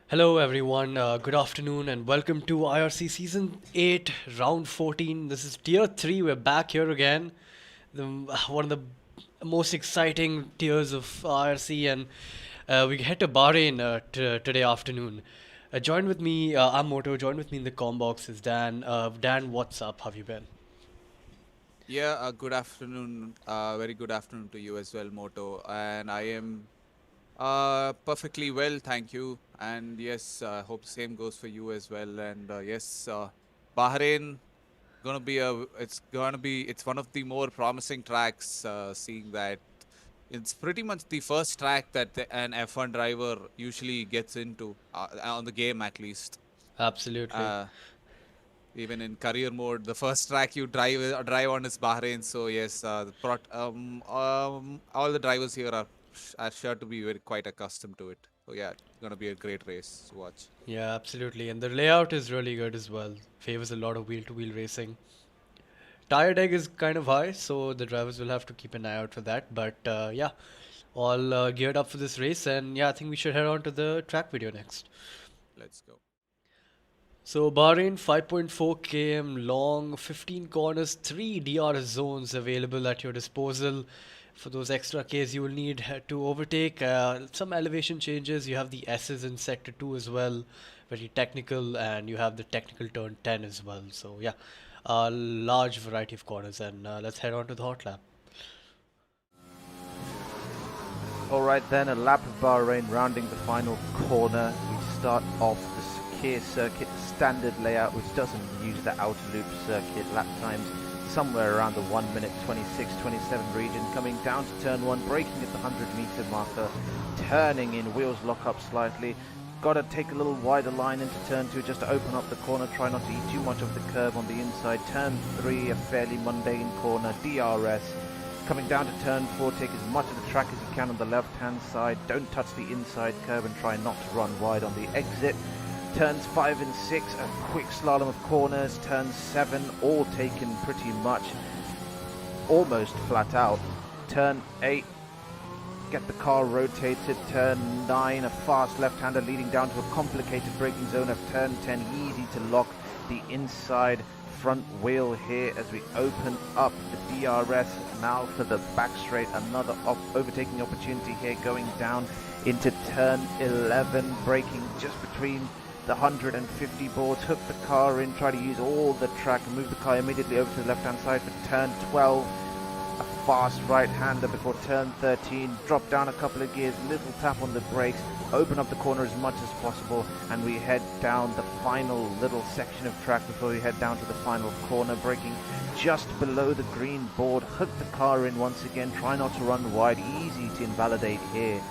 Hello everyone, good afternoon and welcome to IRC Season 8, Round 14. This is Tier 3, we're back here again. One of the most exciting tiers of IRC, and we head to Bahrain today afternoon. Join with me, I'm Moto, join with me in the comm box is Dan. Dan, what's up? How have you been? Yeah, good afternoon. Very good afternoon to you as well, Moto. And I am perfectly well, thank you. And yes, I hope the same goes for you as well. And yes, Bahrain it's one of the more promising tracks. Seeing that it's pretty much the first track that an F1 driver usually gets into on the game, at least. Absolutely. Uh, Even in career mode, the first track you drive on is Bahrain. So yes, all the drivers here are sure to be very quite accustomed to it. So yeah, it's gonna be a great race to watch. Yeah, absolutely. And the layout is really good as well. Favors a lot of wheel to wheel racing. Tire deg is kind of high, so the drivers will have to keep an eye out for that. But yeah, all geared up for this race, and yeah, I think we should head on to the track video next. Let's go. So Bahrain 5.4 km long, 15 corners, 3 DRS zones available at your disposal. For those extra Ks you will need to overtake. Some elevation changes. You have the S's in sector 2 as well, very technical, and you have the technical turn 10 as well. So yeah, a large variety of corners, and let's head on to the hot lap. Alright then, a lap of Bahrain rounding the final corner. We start off the Sakir circuit, standard layout, which doesn't use the outer loop circuit. Lap times somewhere around the 1 minute 26, 27 region. Coming down to turn 1, braking at the 100-meter marker, turning in, wheels lock up slightly. Got to take a little wider line into turn 2 just to open up the corner, try not to eat too much of the curb on the inside. Turn 3, a fairly mundane corner, DRS. Coming down to turn 4, take as much of the track as you can on the left-hand side. Don't touch the inside curb and try not to run wide on the exit. Turns 5 and 6, a quick slalom of corners. Turn 7, all taken pretty much almost flat out. Turn 8, get the car rotated. Turn 9, a fast left-hander leading down to a complicated braking zone of turn 10. Easy to lock the inside front wheel here as we open up the DRS. Now for the back straight, another overtaking opportunity here, going down into turn 11, braking just between the 150 boards, hook the car in, try to use all the track and move the car immediately over to the left hand side for turn 12. A fast right-hander before turn 13, drop down a couple of gears, little tap on the brakes, open up the corner as much as possible, and we head down the final little section of track before we head down to the final corner, braking just below the green board, hook the car in once again, try not to run wide, easy to invalidate here.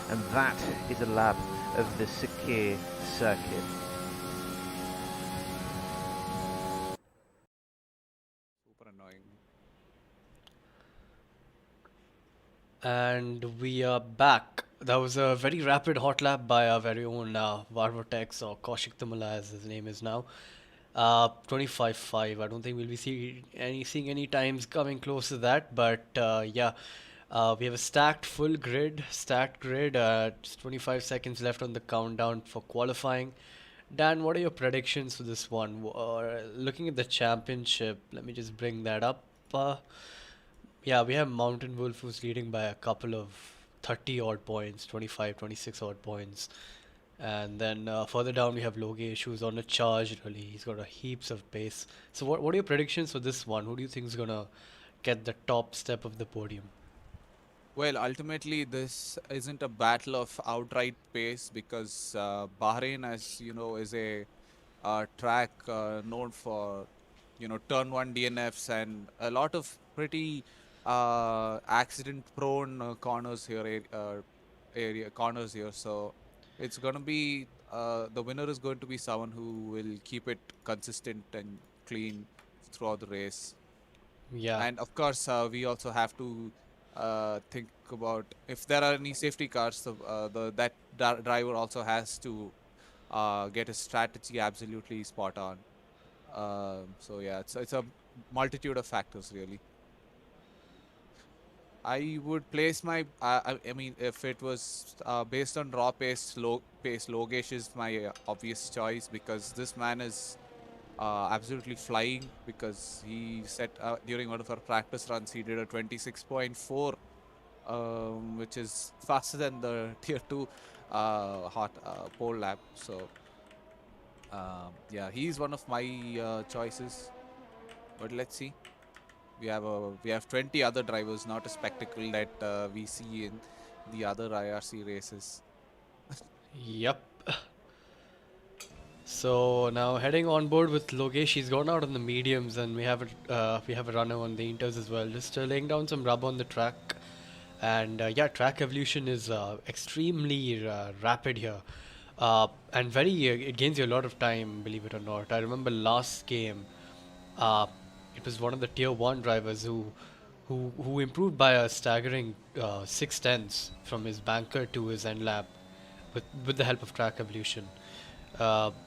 And that is a lap of the Sakir circuit. Super annoying. And we are back. That was a very rapid hot lap by our very own Overtakes, or Koushik Tummala as his name is now. 25.5. I don't think we'll be seeing any times coming close to that, but yeah. We have a stacked grid. Just 25 seconds left on the countdown for qualifying. Dan, what are your predictions for this one? Looking at the championship, let me just bring that up. Yeah, we have Mountain Wolf who's leading by a couple of 30 odd points, 25, 26 odd points. And then further down we have Logesh who's on a charge really. He's got a heaps of pace. So what are your predictions for this one? Who do you think is gonna get the top step of the podium? Well, ultimately, this isn't a battle of outright pace because Bahrain, as you know, is a track known for turn one DNFs and a lot of pretty accident-prone corners here, area corners here. So it's going to be the winner is going to be someone who will keep it consistent and clean throughout the race. Yeah. And of course, we also have to think about if there are any safety cars. That driver also has to get his strategy absolutely spot on. So yeah, it's a multitude of factors really. I would place my. I mean, if it was based on raw pace, Logesh is my obvious choice because this man is absolutely flying. Because he set during one of our practice runs, he did a 26.4, which is faster than the tier 2 hot pole lap. So yeah, he's one of my choices. But let's see. We have 20 other drivers, not a spectacle that we see in the other IRC races. Yep. So now heading on board with Logesh, he's gone out on the mediums, and we have a runner on the inters as well, just laying down some rub on the track. And yeah, track evolution is extremely rapid here, and it gains you a lot of time, believe it or not. I remember last game, uh, it was one of the tier 1 drivers who improved by a staggering 6 tenths from his banker to his end lap with the help of track evolution.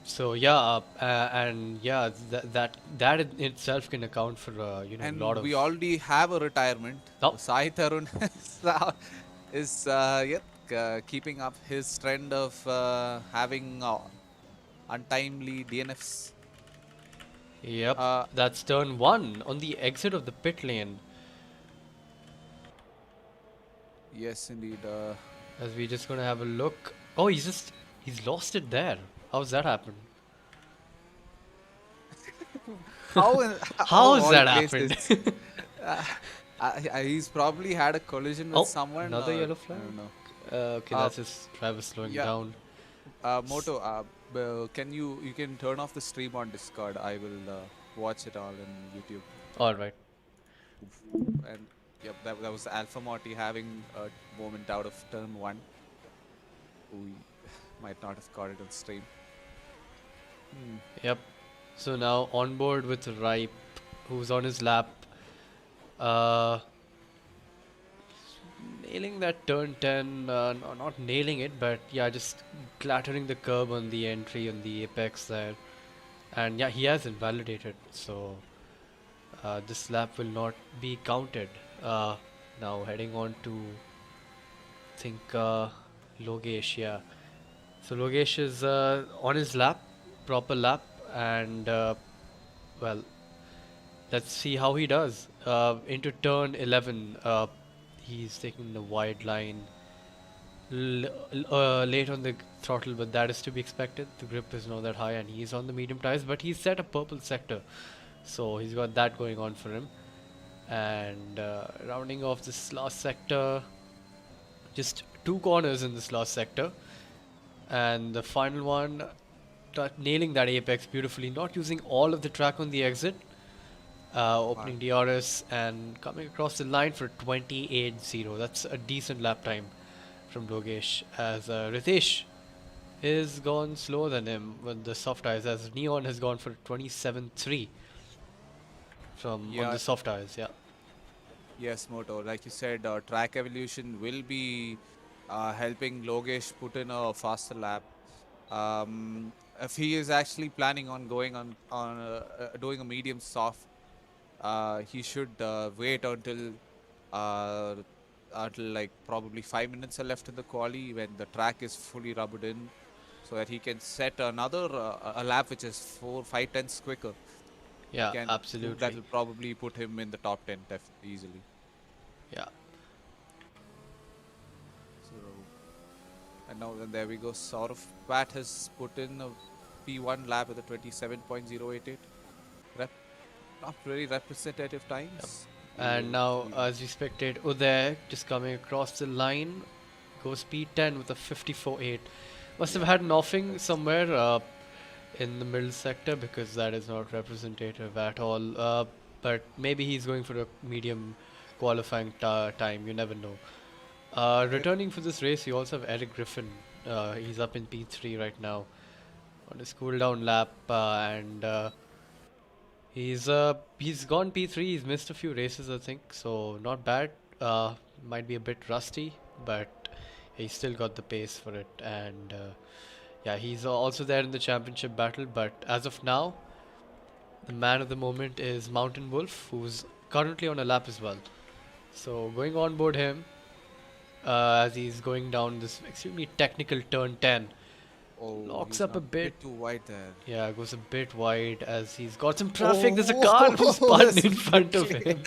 So yeah, and yeah, that in itself can account for a And lot of. we already have a retirement. Oh. Sai Tarun is yet keeping up his trend of having untimely DNFs. Yep, Uh, that's turn 1 on the exit of the pit lane. yes, indeed. As we just gonna have a look. Oh, he's lost it there. How's that happen? How How's all that places? happened? He's probably had a collision with Oh, someone. another or- yellow I flag? don't know. Okay, Uh, that's his driver slowing yeah. down. Moto, can you can turn off the stream on Discord? I will watch it all on YouTube. All right. And yep, that was Alpha Morty having a moment out of turn 1. We might not have caught it on stream. Yep. So now on board with Ripe, who's on his lap. Uh, Nailing that turn 10. Not nailing it, but yeah, just clattering the curb on the entry on the apex there. And yeah, he has invalidated. So this lap will not be counted. Now heading on to, I think, Logesh. Yeah. So Logesh is on his lap, proper lap, and well, let's see how he does. Into turn 11, he's taking the wide line, late on the throttle, but that is to be expected. The grip is not that high, and he's on the medium tires, but he's set a purple sector, so he's got that going on for him. And rounding off this last sector, just 2 corners in this last sector, and the final one, nailing that apex beautifully, not using all of the track on the exit, opening DRS and coming across the line for 28.0. That's a decent lap time from Logesh, as Ritesh is gone slower than him with the soft tires, as Neon has gone for 27.3 from on Yeah. the soft tires. Yeah. Yes, Moto. Like you said, track evolution will be helping Logesh put in a faster lap. If he is actually planning on going on doing a medium soft, he should wait uh, until like probably 5 minutes are left in the quali when the track is fully rubbed in, so that he can set another a lap which is 4-5 tenths quicker. Yeah, Can absolutely. That will probably put him in the top 10 easily. Yeah. So, and now then there we go. Saurav Pat has put in a P1 lap with a 27.088. Not very representative times. And now, as we expected, Uday just coming across the line, goes P10 with a 54.8. Must have had an offing somewhere in the middle sector, because that is not representative at all. But maybe he's going for a medium qualifying time. You never know. Returning for this race, you also have Eric Griffin. He's up in P3 right now on his cool down lap, and he's gone P3. He's missed a few races, I think, so not bad. Might be a bit rusty, but he's still got the pace for it. And yeah, he's also there in the championship battle. But as of now, the man of the moment is Mountain Wolf, who's currently on a lap as well. So going on board him as he's going down this extremely technical turn 10. Oh, Locks he's up a gone bit. too wide there. Yeah, goes a bit wide as he's got some traffic. There's a car Oh, who's spun that's in front of quickly. him.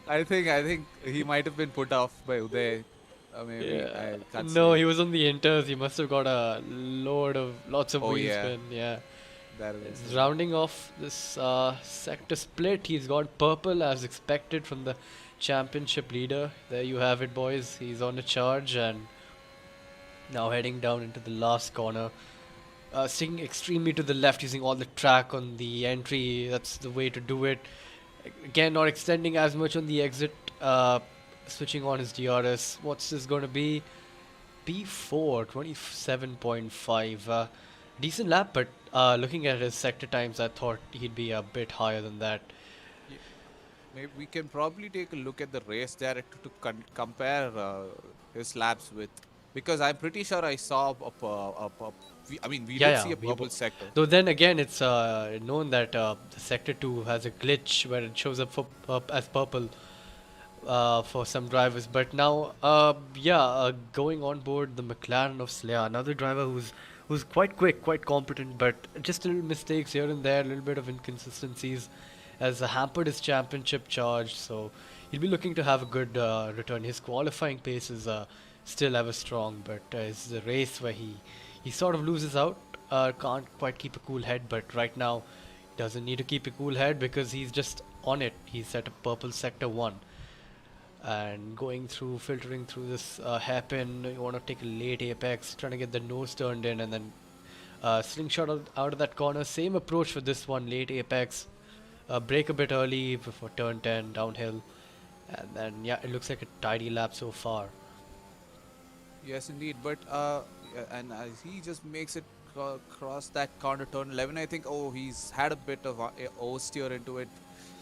I think he might have been put off by Uday. Maybe Yeah. I can't No, say. he was on the inters. He must have got lots of Oh wheel yeah, spin. Yeah. that is. Rounding off this sector split, he's got purple as expected from the championship leader. There you have it, boys. He's on a charge and now heading down into the last corner. Sticking extremely to the left, using all the track on the entry. That's the way to do it. Again, not extending as much on the exit. Switching on his DRS. What's this going to be? P4, 27.5. Decent lap, but looking at his sector times, I thought he'd be a bit higher than that. Ye- Maybe we can probably take a look at the race director to compare his laps with, because I'm pretty sure I saw we Yeah, did yeah, see a we purple bo- sector. Though then again, it's known that the sector 2 has a glitch where it shows up for as purple for some drivers. But now, going on board the McLaren of Slayer, another driver who's quite quick, quite competent, but just little mistakes here and there, a little bit of inconsistencies, has hampered his championship charge. So he'll be looking to have a good return. His qualifying pace is still ever strong, but it's the race where he sort of loses out. Can't quite keep a cool head, but right now doesn't need to keep a cool head because he's just on it. He's at a purple sector 1 and going through, filtering through this hairpin. You want to take a late apex, trying to get the nose turned in, and then slingshot out of that corner. Same approach for this one, late apex. Brake a bit early before turn 10 downhill, and then yeah, it looks like a tidy lap so far. Yes, indeed. But and as he just makes it cross that corner turn 11, I think. Oh, he's had a bit of oversteer into it.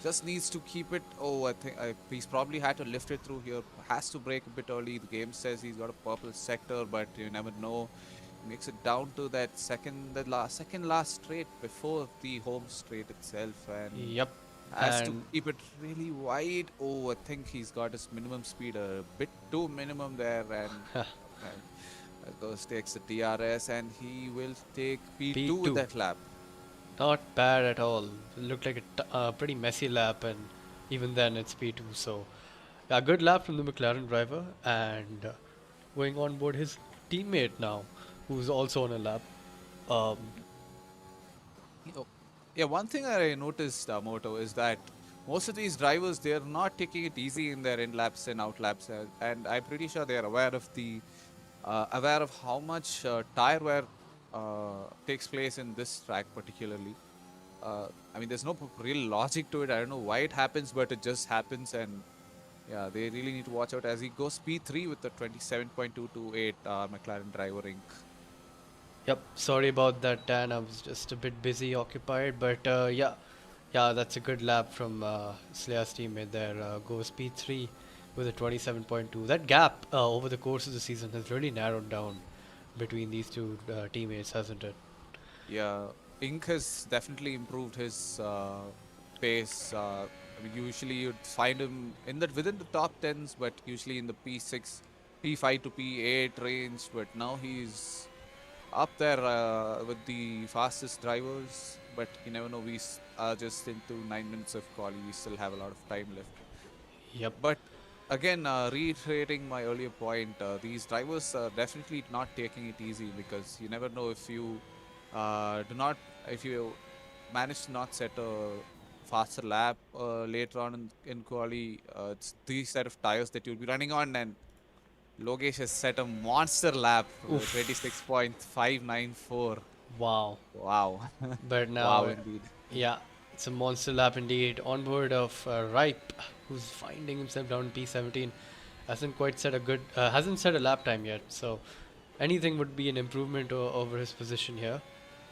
Just needs to keep it. Oh, I think he's probably had to lift it through here. Has to brake a bit early. The game says he's got a purple sector, but you never know. Makes it down to that second last straight before the home straight itself, and Yep. has to And keep it really wide. Oh, I think he's got his minimum speed a bit too minimum there, and goes takes the DRS, and he will take P2 with P2. that lap. Not bad at all. It looked like a pretty messy lap, and even then it's P2. So, a good lap from the McLaren driver, and going on board his teammate now, who's also on a lap. Um, Oh, yeah, one thing I noticed, Moto, is that most of these drivers, they're not taking it easy in their in laps and out laps, and I'm pretty sure they're aware of how much tire wear takes place in this track particularly. I mean, there's no real logic to it. I don't know why it happens, but it just happens, and yeah, they really need to watch out as he goes P3 with the 27.228 McLaren driver Inc. Yep, sorry about that, Dan. I was just a bit busy, occupied, but yeah, that's a good lap from Slayer's teammate there. Goes P3 with a 27.2. That gap over the course of the season has really narrowed down between these two teammates, hasn't it? Yeah, Inc has definitely improved his pace. I mean, usually you'd find him within the top tens, but usually in the P6, P5 to P8 range. But now he's up there with the fastest drivers. But you never know. We are just into 9 minutes of quali. We still have a lot of time left. Yep. But again, reiterating my earlier point, these drivers are definitely not taking it easy, because you never know if you if you manage to not set a faster lap later on in quali. It's these set of tires that you'll be running on, and Logesh has set a monster lap, Oof. 26.594. Wow. Wow. But Wow, now, indeed. yeah, it's a monster lap indeed. On board of Ripe, who's finding himself down in P17, hasn't set a lap time yet. So anything would be an improvement over his position here,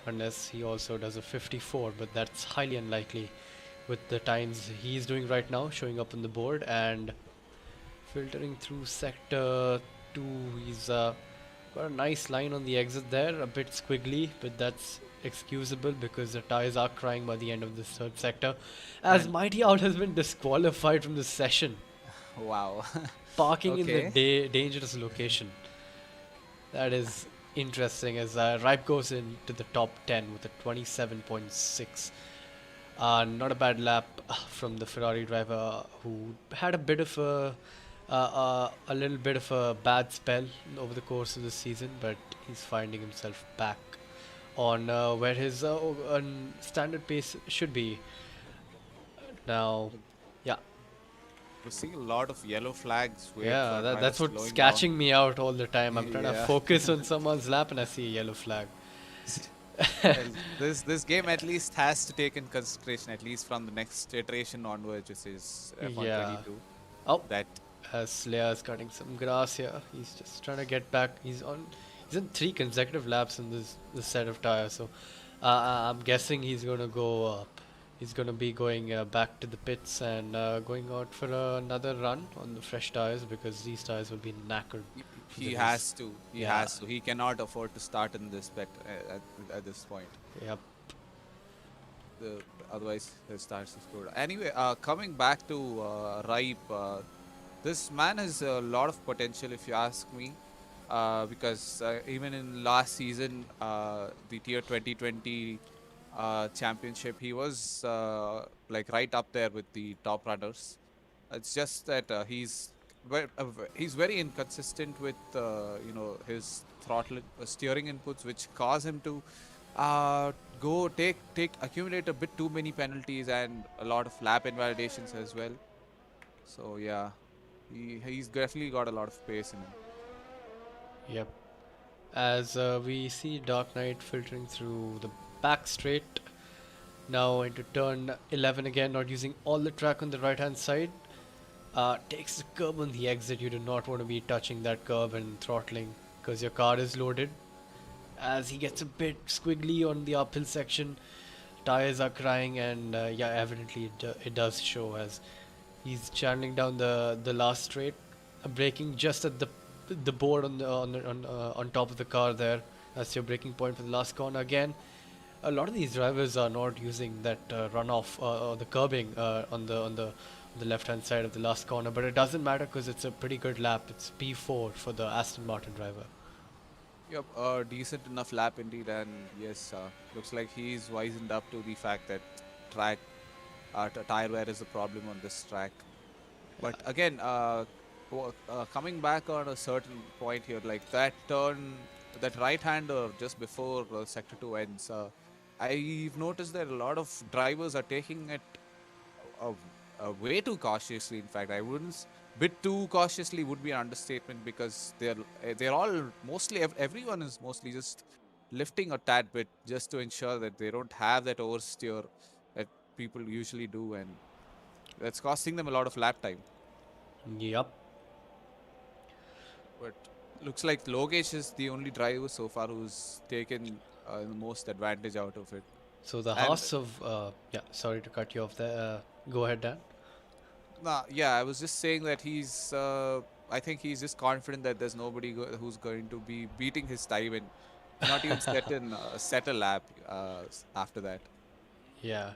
unless he also does a 54. But that's highly unlikely with the times he's doing right now, showing up on the board and filtering through sector 2. He's got a nice line on the exit there, a bit squiggly, but that's excusable because the tires are crying by the end of this third sector, as And Mighty Owl has been disqualified from the session. Wow. Parking in the Okay. dangerous location. That is interesting as Ripe goes into the top 10 with a 27.6. Not a bad lap from the Ferrari driver who had a little bit of a bad spell over the course of the season, but he's finding himself back on where his standard pace should be now. Yeah, We're seeing a lot of yellow flags. Wait yeah, for drivers that's what's slowing down. catching me out all the time. I'm trying to Yeah. focus on someone's lap and I see a yellow flag. Well, this game at least has to take in consideration, at least from the next iteration onwards, which is Yeah. F122. Oh, That as Lea's cutting some grass here. He's just trying to get back. He's in 3 consecutive laps in this set of tires. So I'm guessing he's gonna go. He's gonna be going back to the pits and going out for another run on the fresh tires because these tires will be knackered. for the he race. has to. He Yeah. has to. He cannot afford to start in this bet at this point. Yep. Otherwise, his starts is good. Anyway, coming back to Ripe, this man has a lot of potential, if you ask me. Because even in last season, the Tier 2020 championship, he was like right up there with the top runners. It's just that he's very inconsistent with his throttle steering inputs, which cause him to go accumulate a bit too many penalties and a lot of lap invalidations as well. So yeah, he's definitely got a lot of pace in him. Yep. As we see Dark Knight filtering through the back straight. Now into turn 11 again, not using all the track on the right hand side. Takes the curb on the exit. You do not want to be touching that curb and throttling because your car is loaded. As he gets a bit squiggly on the uphill section, tires are crying, and yeah, evidently it does show as he's channeling down the last straight, braking just at the board on top of the car there. That's your braking point for the last corner again. A lot of these drivers are not using that runoff or the curbing on the left hand side of the last corner, but it doesn't matter because it's a pretty good lap. It's P4 for the Aston Martin driver. Yep, a decent enough lap indeed, and yes, looks like he's wisened up to the fact that track tire wear is the problem on this track. But again, coming back on a certain point here, like that turn, that right-hander just before Sector 2 ends, I've noticed that a lot of drivers are taking it uh, way too cautiously. In fact, I wouldn't. Bit too cautiously would be an understatement because they're all mostly everyone is mostly just lifting a tad bit just to ensure that they don't have that oversteer that people usually do, and that's costing them a lot of lap time. Yep. But looks like Logesh is the only driver so far who's taken the most advantage out of it. So the And Haas of yeah, sorry to cut you off there. Go ahead, Dan. nah, yeah, I was just saying that he's. I think he's just confident that there's nobody who's going to be beating his time and not even set a lap after that. Yeah.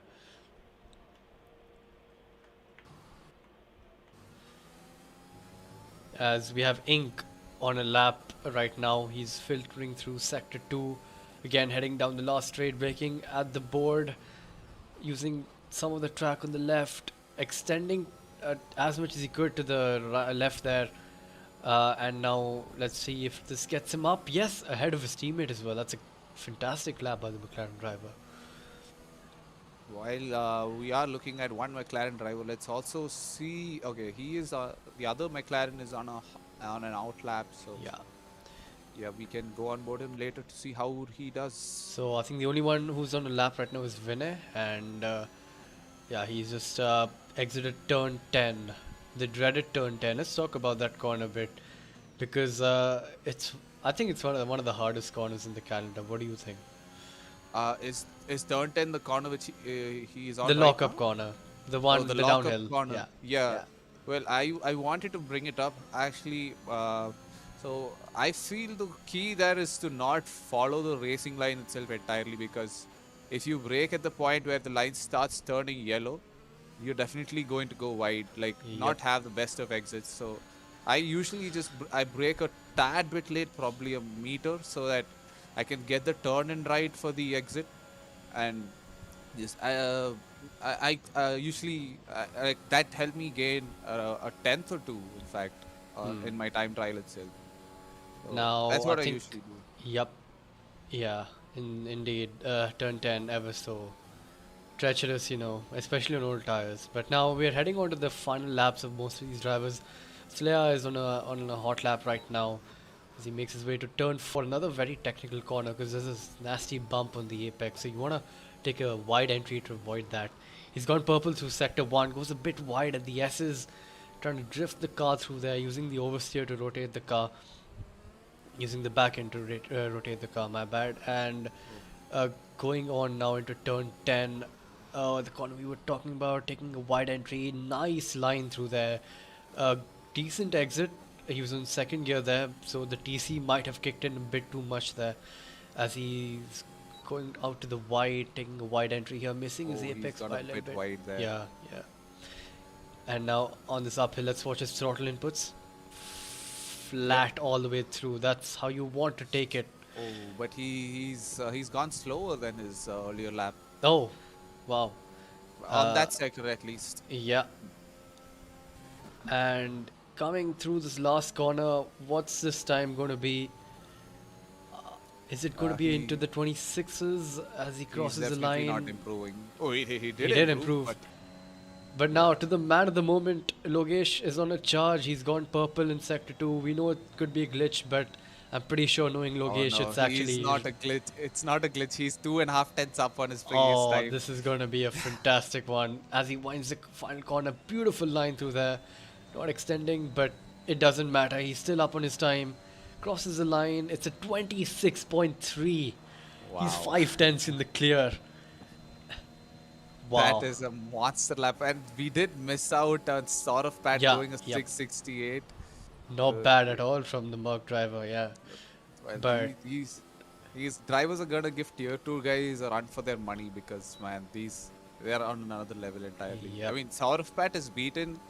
As we have Ink on a lap right now, he's filtering through sector 2, again heading down the last straight, braking at the board, using some of the track on the left, extending as much as he could to the left there. And now let's see if this gets him up. Yes, ahead of his teammate as well. That's a fantastic lap by the McLaren driver. While we are looking at one McLaren driver, let's also see. Okay, he is the other McLaren is on an out lap, so Yeah. yeah, we can go on board him later to see how he does. So I think the only one who's on a lap right now is Vinay, and yeah, he's just exited turn 10, the dreaded turn 10. Let's talk about that corner a bit because I think it's one of the hardest corners in the calendar. What do you think? Is turn 10 the corner which he is on? The right lockup now? corner, the Oh, one the the lockup downhill. corner. Yeah. Yeah. Well, I wanted to bring it up actually. So I feel the key there is to not follow the racing line itself entirely, because if you brake at the point where the line starts turning yellow, you're definitely going to go wide, like Yep. not have the best of exits. So I usually I brake a tad bit late, probably a meter, so that I can get the turn in right for the exit. And yes, usually like that helped me gain a tenth or two, in fact, in my time trial itself. So Now that's I what I think, usually do. yep, yeah, indeed, turn 10 ever so treacherous, especially on old tires. But now we're heading on to the final laps of most of these drivers. Slea is on a hot lap right now as he makes his way to turn 4, another very technical corner because there's this nasty bump on the apex. So you want to take a wide entry to avoid that. He's gone purple through sector 1, goes a bit wide at the S's, trying to drift the car through there, using the oversteer to rotate the car, using the back end to rotate the car, my bad. And going on now into turn 10, the corner we were talking about, taking a wide entry, nice line through there, decent exit. He was in second gear there, so the TC might have kicked in a bit too much there as he's going out to the wide, taking a wide entry here, missing his Oh, he's apex got by a a little bit bit. wide there. Yeah, yeah. And now on this uphill, let's watch his throttle inputs. Flat all the way through. That's how you want to take it. Oh, but he's gone slower than his earlier lap Oh, wow. on that sector at least. Yeah. And coming through this last corner, what's this time going to be? Is it going to be into He the 26s as he he's crosses the definitely not line? improving. Oh, he He did did improve, improve. But now, to the man of the moment, Logesh is on a charge. He's gone purple in Sector 2. We know it could be a glitch, but I'm pretty sure knowing oh Logesh, no, it's actually... he's not a glitch. It's not a glitch. He's 2.5 tenths up on his previous Oh, time. this is going to be a fantastic one. As he winds the final corner, beautiful line through there. Not extending, but it doesn't matter. He's still up on his time. Crosses the line. It's a 26.3. Wow. He's 5 tenths in the clear. Wow. That is a monster lap, and we did miss out on sort of Pat Yeah, going a yep. 668. Not bad at all from the Merc driver, yeah. Well, But- these drivers are gonna give tier 2 guys a run for their money because man, they're on another level entirely. I Yep. mean, Saurav Pat has beaten,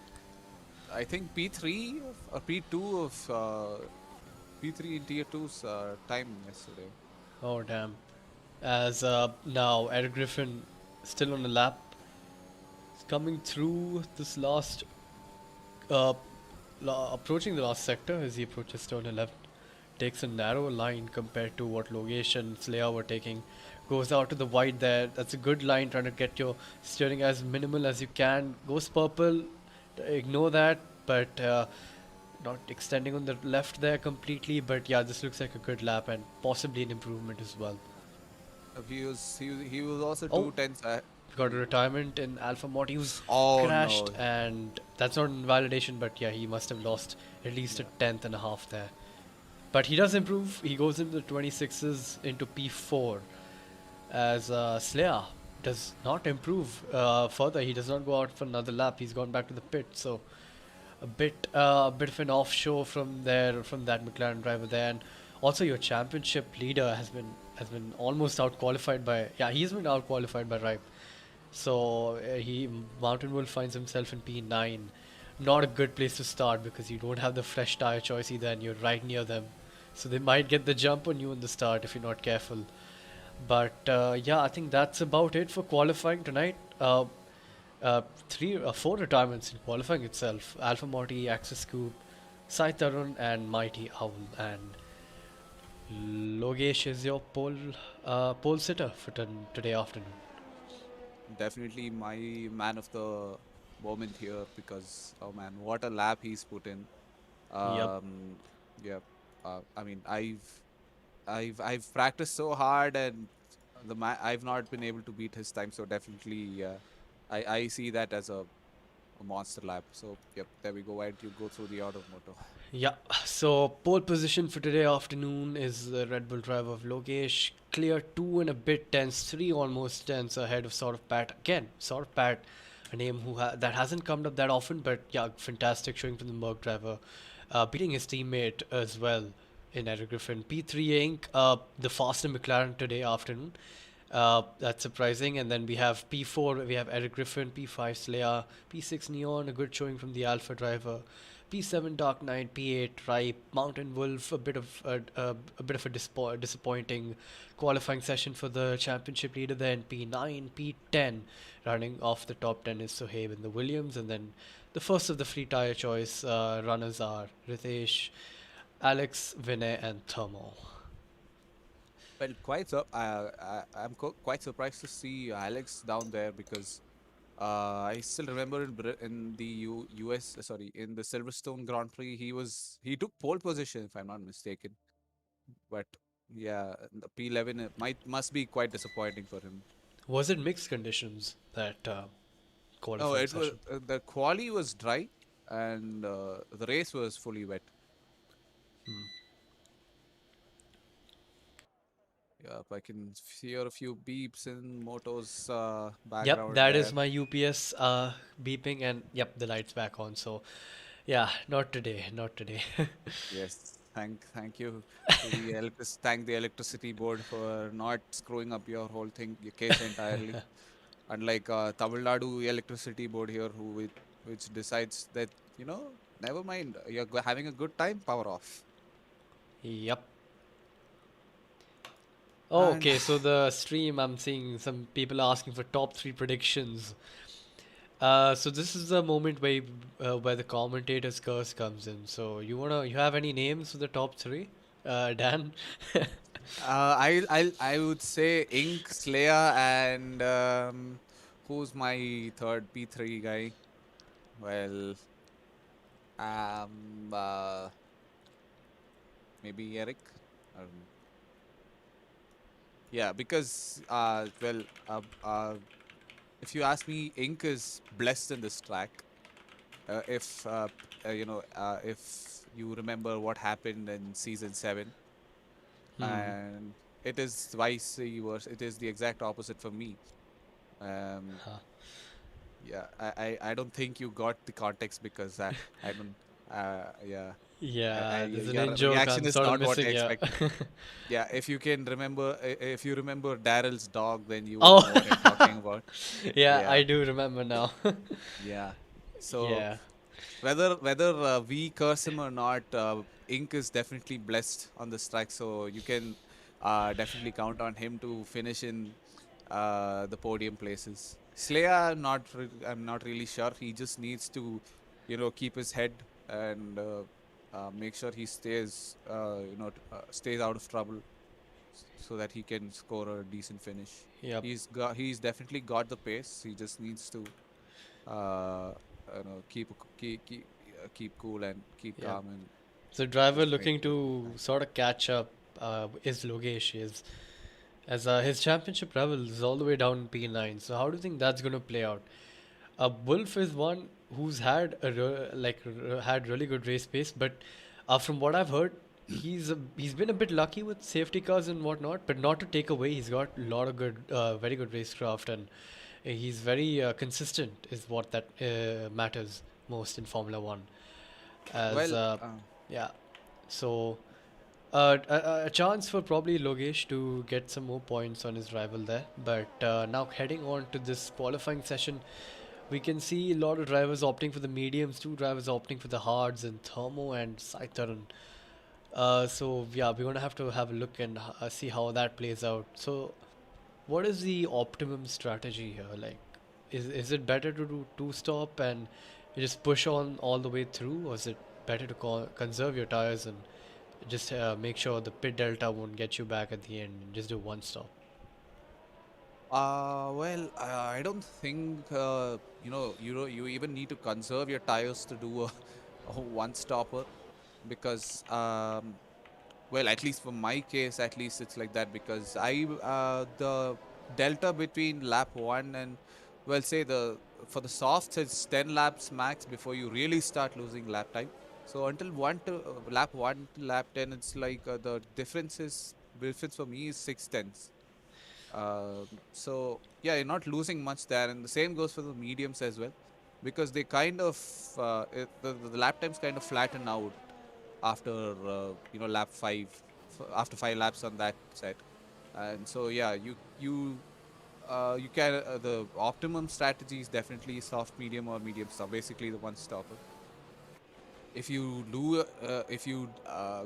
I think P3 or P2 of P3 in tier 2's time yesterday. Oh, damn. As now, Eric Griffin still on the lap. He's coming through this last... approaching the last sector as he approaches turn 11. Takes a narrow line compared to what Logesh and Slea were taking. Goes out to the wide there. That's a good line, trying to get your steering as minimal as you can. Goes purple. Ignore that, but not extending on the left there completely. But yeah, this looks like a good lap and possibly an improvement as well. He was also Oh. 2 tenths. Got a retirement in Alpha Mott. He was Oh, crashed, no. and that's not invalidation, but yeah, he must have lost at least a tenth and a half there. But he does improve. He goes into the 26s into P4 as Slea does not improve further. He does not go out for another lap. He's gone back to the pit. So a bit of an off show from there, from that McLaren driver there. And also your championship leader has been almost out qualified by, he's been out qualified by Ripe. So Mountain Wolf finds himself in P9. Not a good place to start because you don't have the fresh tire choice either, and you're right near them. So they might get the jump on you in the start if you're not careful. But I think that's about it for qualifying tonight. 4 retirements in qualifying itself. Alpha Morty, Axis Scoop, Sai Tarun, and Mighty Owl. And Logesh is your pole sitter for today afternoon. Definitely my man of the moment here because oh man, what a lap he's put in. Yeah. I mean, I've practiced so hard and I've not been able to beat his time. So definitely, I see that as a monster lap. So yep, there we go. Why don't you go through the order of moto? Yeah, so pole position for today afternoon is the Red Bull driver of Logesh. Clear 2 and a bit tenths, 3 almost tenths ahead of Sort of Pat. Again, Sort of Pat, a name that hasn't come up that often, but yeah, fantastic showing from the Merc driver. Beating his teammate as well in Eric Griffin. P3 Inc., the faster McLaren today afternoon. That's surprising. And then we have P4, we have Eric Griffin, P5 Slayer, P6 Neon, a good showing from the Alpha driver, P7 Dark Knight, P8 Ripe, Mountain Wolf, a bit of a disappointing qualifying session for the championship leader. Then P9, P10, running off the top 10 is Sohaib in the Williams, and then the first of the free tire choice runners are Ritesh, Alex, Vinay, and Thermo. Well, I'm quite surprised to see Alex down there because I still remember in the US, sorry, in the Silverstone Grand Prix, he took pole position if I'm not mistaken. But yeah, the P11 must be quite disappointing for him. Was it mixed conditions that No, qualifying it was session? the quali was dry and the race was fully wet. Hmm. Yeah, I can hear a few beeps in Moto's Yep, background that is there. my UPS beeping, and yep, the light's back on. So, yeah, not today, not today. Yes, thank you to the thank the electricity board for not screwing up your whole thing, your case entirely. Unlike Tamil Nadu electricity board here, which decides that never mind, you're having a good time, power off. Yep. Oh, And okay, so the stream, I'm seeing some people asking for top three predictions. So this is the moment where the commentator's curse comes in. So you have any names for the top three, Dan? I would say Ink Slayer and who's my third P3 guy? Well, um, uh, maybe Eric. Um, yeah, because if you ask me, Ink is blessed in this track. If you remember what happened in season 7, Hmm. and it is vice versa. It is the exact opposite for me. Um, Huh. yeah, I don't think you got the context because I don't. Yeah, Yeah, there's an your in joke reaction I'm is sort of not what I missing. Yeah. expected. Yeah, if you can remember, if you remember Daryl's dog, then you would Oh, know what I'm talking about. yeah, Yeah, I do remember now. yeah. So Yeah. whether we curse him or not, Ink is definitely blessed on this track. So you can definitely count on him to finish in the podium places. Slayer, I'm not really sure. He just needs to, keep his head and make sure he stays out of trouble so that he can score a decent finish. Yep. He's definitely got the pace. He just needs to uh, keep cool and keep Yep. calm and So driver just make looking sure. to sort of catch up is Logesh is as his championship level is all the way down in P9. So how do you think that's going to play out? Wolf is one who's had had really good race pace, but from what I've heard, he's been a bit lucky with safety cars and whatnot. But not to take away, he's got a lot of very good racecraft, and he's very consistent. Is what that matters most in Formula One. As Well, yeah, so a chance for probably Logesh to get some more points on his rival there. But now heading on to this qualifying session, we can see a lot of drivers opting for the mediums, two drivers opting for the hards in Thermo and Sai Tarun. So yeah, we're gonna have to have a look and see how that plays out. So what is the optimum strategy here? Like, is it better to do two stop and you just push on all the way through, or is it better to conserve your tires and just make sure the pit delta won't get you back at the end and just do one stop? I don't think you even need to conserve your tires to do a one stopper because well, at least for my case, at least it's like that because the delta between lap 1 and well, say the for the softs it's 10 laps max before you really start losing lap time. So until lap 1 to lap 10, it's like the difference for me is 6 tenths. So yeah, you're not losing much there, and the same goes for the mediums as well, because they kind of the lap times kind of flatten out after lap 5, after 5 laps on that set. And so yeah, you can the optimum strategy is definitely soft, medium, or medium stop. Basically, the one stopper. If you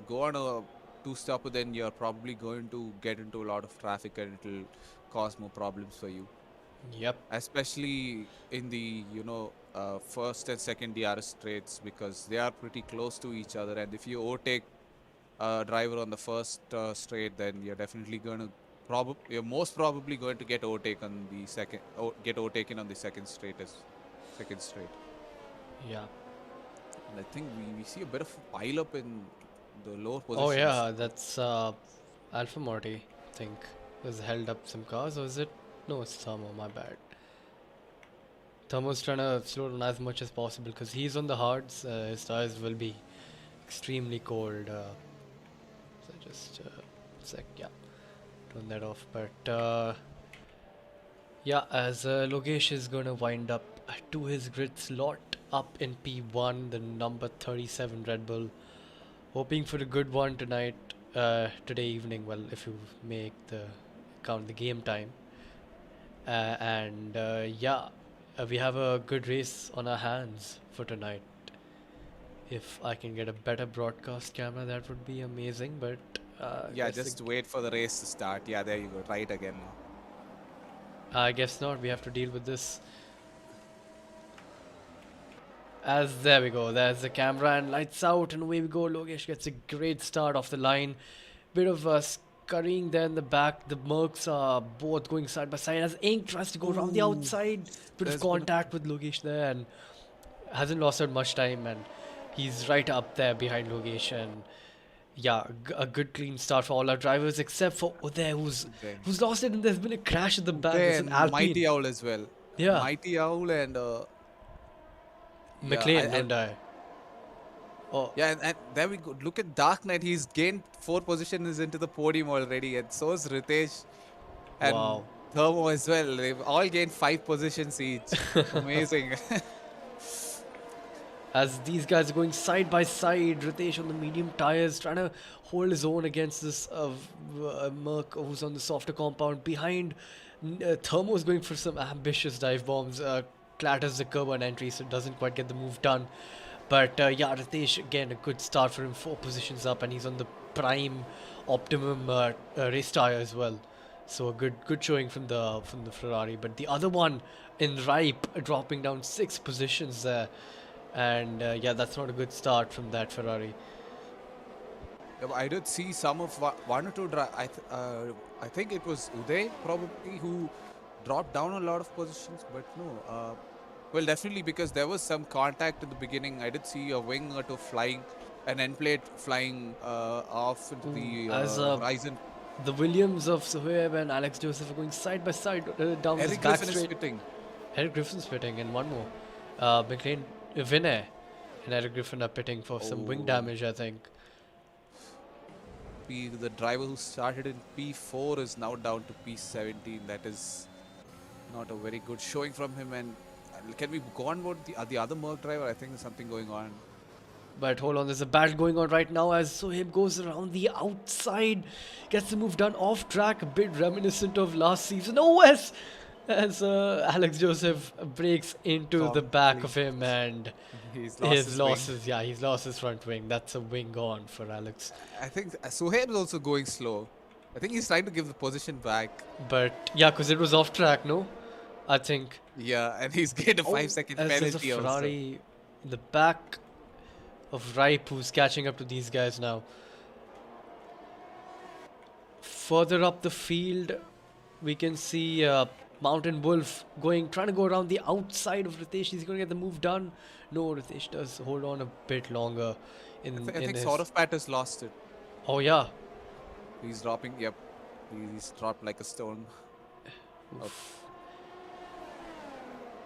go on a two stopper, then you're probably going to get into a lot of traffic, and it'll cause more problems for you, Yep. especially in the first and second DRS straights, because they are pretty close to each other. And if you overtake a driver on the first straight, then you're definitely going to you're most probably going to get overtaken on the get overtaken on the second straight. Yeah. And I think we see a bit of a pile up in the lower Oh positions. yeah, that's Alpha Morty, I think, has held up some cars, or is it? No, it's Thermo, my bad. Thermo's trying to slow down as much as possible because he's on the hards. His tires will be extremely cold. So just sec, yeah, turn that off. But yeah, as Logesh is gonna wind up to his grid slot up in P1, the number 37 Red Bull, hoping for a good one tonight, today evening. Well, if you make the count the game time, and yeah, we have a good race on our hands for tonight. If I can get a better broadcast camera, that would be amazing. But Yeah, guess just wait for the race to start. Yeah, there you go. Try it again now. I guess not. We have to deal with this. As there we go. There's the camera and lights out, and away we go. Logesh gets a great start off the line. Bit of scurrying there in the back. The Mercs are both going side by side as Ink tries to go around the Ooh, outside. Bit of there's been a- contact with Logesh there, and hasn't lost out much time, and he's right up there behind Logesh. And yeah, a good clean start for all our drivers except for Uday, Uday. who's lost it, and there's been a crash at the back. There's an And Alpine. Mighty Owl as well. Yeah. Mighty Owl and McLean, I- don't I? Oh, yeah, and there we go. Look at Dark Knight. He's gained 4 positions into the podium already, and so is Ritesh and wow. Thermo as well. They've all gained 5 positions each. Amazing. As these guys are going side by side, Ritesh on the medium tires trying to hold his own against this Merc who's on the softer compound. Behind, Thermo's going for some ambitious dive bombs. Clatters the curb on entry, so doesn't quite get the move done. But yeah, Ritesh again, a good start for him. 4 positions up, and he's on the prime optimum race tire as well. So a good showing from the Ferrari. But the other one in Ripe dropping down 6 positions there. And yeah, that's not a good start from that Ferrari. Yeah, I did see some of one or two. I think it was Uday probably who dropped down a lot of positions, but no. Well, definitely because there was some contact in the beginning. I did see a wing or two flying, an end plate flying off into the As horizon. the Williams of Sohaib and Alex Joseph are going side by side down this Eric back Griffin is straight. spitting. Eric Griffin's pitting, and one more. McLean, Vinay, and Eric Griffin are pitting for some wing Oh. damage, I think. The driver who started in P4 is now down to P17. That is not a very good showing from him. And can we go on about the other Merc driver? I think there's something going on. But hold on, there's a battle going on right now as Sohaib goes around the outside, gets the move done off track, a bit reminiscent of last season. OS! As Alex Joseph breaks into the back of him, and He's lost his wing. he's lost his front wing. That's a wing gone for Alex. I think Suhaib is also going slow. I think he's trying to give the position back. But yeah, because it was off track, no? I think. Yeah, and he's getting a 5-second As there's a penalty also. Ferrari in the back of Ripe who's catching up to these guys now. Further up the field, we can see Mountain Wolf trying to go around the outside of Ritesh. He's going to get the move done. No, Ritesh does hold on a bit longer. I think sort of Pat has lost it. Oh yeah. He's dropping. Yep, he's dropped like a stone.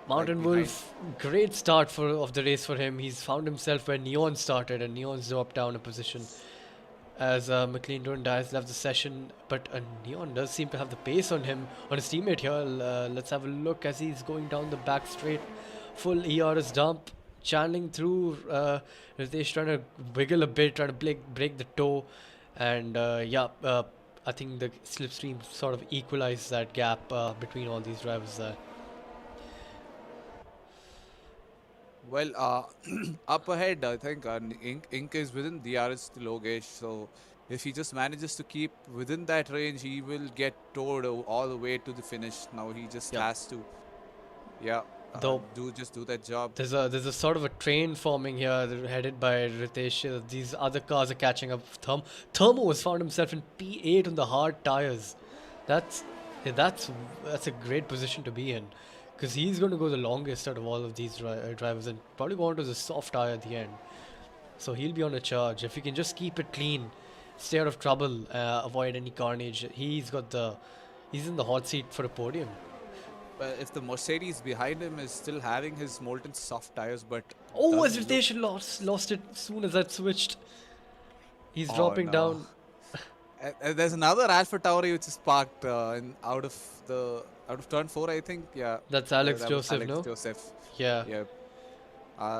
Mountain behind. Wolf, great start of the race for him. He's found himself where Neon started, and Neon's dropped down a position as McLean has left the session. But Neon does seem to have the pace on him, on his teammate here. Let's have a look as he's going down the back straight. Full ERS dump, channeling through. Ritesh trying to wiggle a bit, trying to break the toe. And yeah, I think the slipstream sort of equalized that gap between all these drivers there. Well, up ahead, I think Ink is within DRS to Logesh, so if he just manages to keep within that range, he will get towed all the way to the finish. Now he just Yep. has to, yeah, Though do that job. there's a sort of a train forming here headed by Ritesh. These other cars are catching up. Thermo has found himself in P8 on the hard tires. That's that's a great position to be in, because he's going to go the longest out of all of these drivers and probably go on to the soft tire at the end. So he'll be on a charge. If he can just keep it clean, stay out of trouble, avoid any carnage, he's in the hot seat for a podium. But if the Mercedes behind him is still having his molten soft tires, but Oh, as doesn't look- Ritesh lost it soon as that switched. He's Oh, dropping no. down. And there's another Alpha Tauri which is parked out of turn 4, I think. Yeah, That's Alex that was Joseph, Alex no? Joseph. Yeah. Yeah.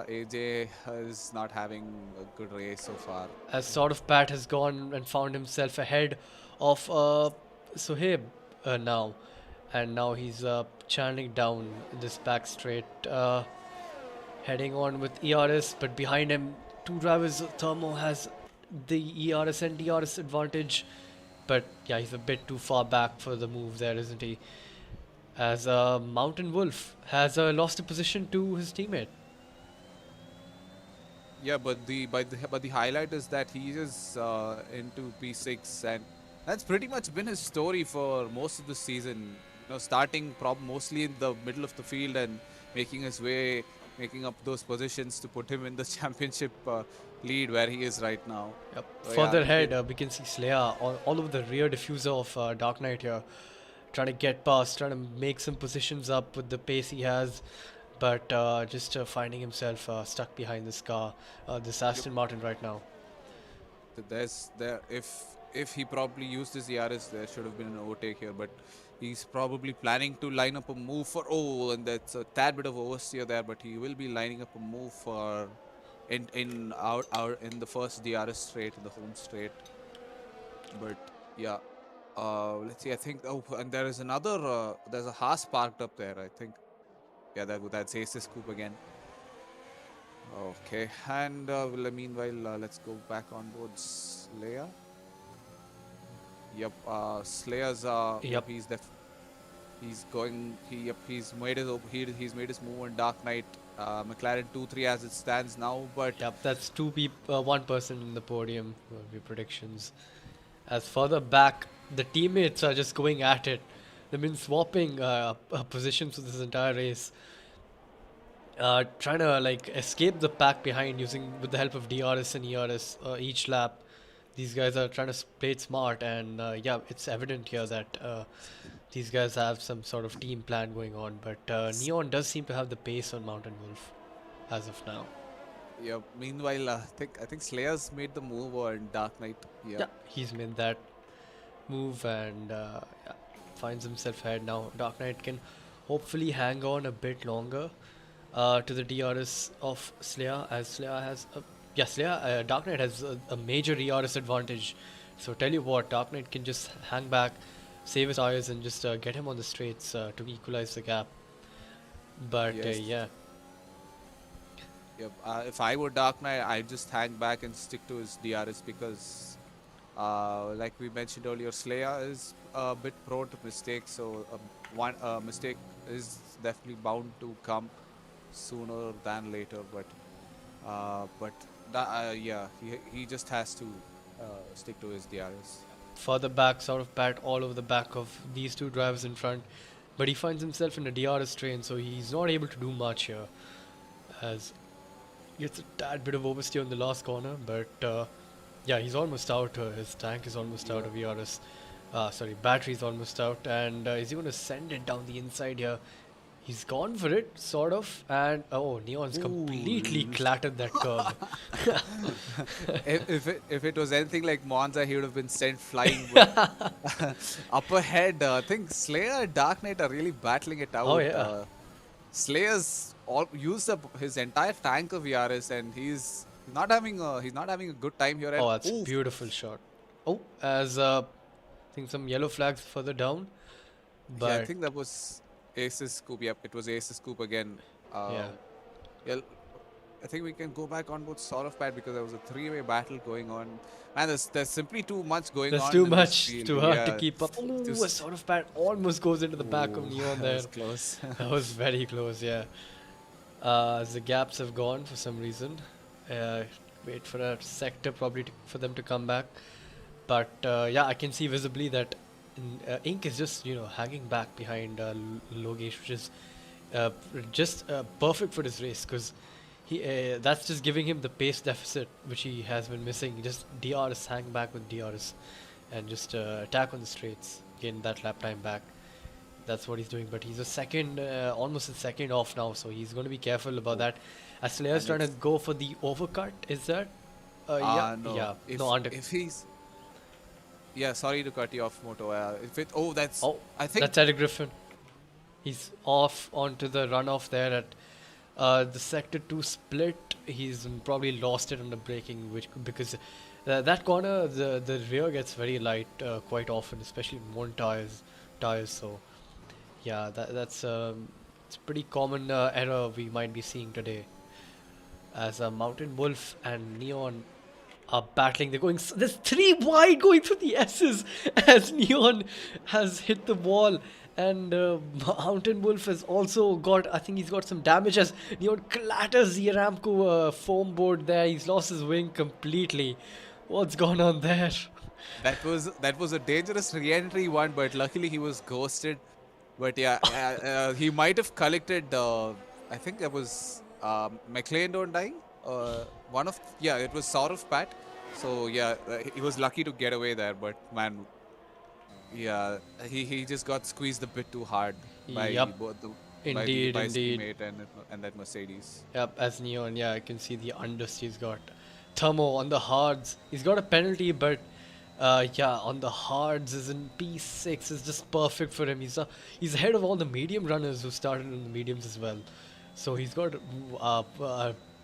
AJ is not having a good race so far. As sort of Pat has gone and found himself ahead of Sohaib now. And now he's channeling down this back straight, heading on with ERS, but behind him, two drivers. Thermo has the ERS and DRS advantage, but yeah, he's a bit too far back for the move there, isn't he? As Mountain Wolf has lost a position to his teammate. Yeah, but the highlight is that he is into P6, and that's pretty much been his story for most of the season. You know, starting mostly in the middle of the field and making his way, making up those positions to put him in the championship lead where he is right now. Yep. So, Further yeah, ahead, we can see Slayer all over the rear diffuser of Dark Knight here, trying to get past, trying to make some positions up with the pace he has, but just finding himself stuck behind this car, this Aston Martin right now. If he probably used his ERS, there should have been an overtake here, but he's probably planning to line up a move for and that's a tad bit of oversteer there, but he will be lining up a move for in the first DRS straight, in the home straight. But yeah, let's see. I think and there is another there's a Haas parked up there, I think. Yeah, that's Ace's Coupe again. Okay, and meanwhile, let's go back on board Slayer. Yep, Slayer's Yep. he's going. He's made his move on Dark Knight. McLaren 2-3 as it stands now, but Yep, that's one person in the podium. Your predictions. As further back, the teammates are just going at it. They've been swapping positions for this entire race, trying to like escape the pack behind with the help of DRS and ERS each lap. These guys are trying to play it smart, and yeah, it's evident here that these guys have some sort of team plan going on. But Neon does seem to have the pace on Mountain Wolf as of now. yeah. Meanwhile, I think Slayer's made the move on Dark Knight. Yeah. He's made that move and yeah, finds himself ahead now. Dark Knight can hopefully hang on a bit longer to the DRS of Slayer, as Slayer has Dark Knight has a major ERS advantage. So tell you what, Dark Knight can just hang back, save his tires, and just get him on the straights to equalize the gap. But Yes. yeah, Yep. If I were Dark Knight, I'd just hang back and stick to his DRS because, like we mentioned earlier, Slayer is a bit prone to mistakes. So one mistake is definitely bound to come sooner than later. Yeah, he just has to stick to his DRS. further back, sort of pat all over the back of these two drivers in front. But he finds himself in a DRS train, so he's not able to do much here. As gets a tad bit of oversteer in the last corner, but yeah, he's almost out. His tank is almost out of ERS. Sorry, battery's almost out, and is he going to send it down the inside here? He's gone for it, sort of, and oh, Neon's completely clattered that curb. If it was anything like Monza, he would have been sent flying. But up ahead, I think Slayer and Dark Knight are really battling it out. Oh, yeah. Slayer's used up his entire tank of ERS, and he's not having a good time here. Oh, that's a beautiful shot. Oh, as I think some yellow flags further down. Yeah, I But think that was Ace's scoop. Yep, it was Ace's scoop again. yeah, Yeah, I think we can go back on both sort of bad because there was a three-way battle going on. Man, there's simply too much going that's on too in this much, field. too hard to Yeah, keep up. Ooh, a just sort of bat almost goes into the back of ooh, Neon that was there. close. That was very close, yeah. As the gaps have gone for some reason. Uh, Wait for a sector probably for them to come back. But yeah, I can see visibly that Ink is just hanging back behind Logesh, which is just perfect for this race because he that's just giving him the pace deficit which he has been missing. Just DRS, hang back with DRS, and just attack on the straights, gain that lap time back. That's what he's doing, but he's a second, almost a second off now, so he's going to be careful about that. Aslai's And trying to it's- go for the overcut. Is that? No. Yeah. If, No, under. if he's yeah, sorry to cut you off, Moto. If it that's Oh, I think that's Eric Griffin. He's off onto the runoff there at the sector 2 split. He's probably lost it on the braking, which because that corner the rear gets very light quite often, especially in worn tires. So yeah, that's it's a pretty common error we might be seeing today. As Mountain Wolf and Neon are battling. They're going. There's 3 wide going through the S's as Neon has hit the wall. And Mountain Wolf has also got, I think he's got some damage as Neon clatters the Aramco foam board there. He's lost his wing completely. What's going on there? that was a dangerous re-entry one, but luckily he was ghosted. But yeah, he might have collected. I think that was McLean don't die. It was sort of Pat. So yeah, he was lucky to get away there. But man, yeah, he just got squeezed a bit too hard by Yup. both the Indeed, by his indeed. teammate and that Mercedes. Yep, as Neon, yeah, I can see the unders he's got. Thermo on the hards. He's got a penalty, but yeah, on the hards is in P6 is just perfect for him. He's ahead of all the medium runners who started in the mediums as well. So he's got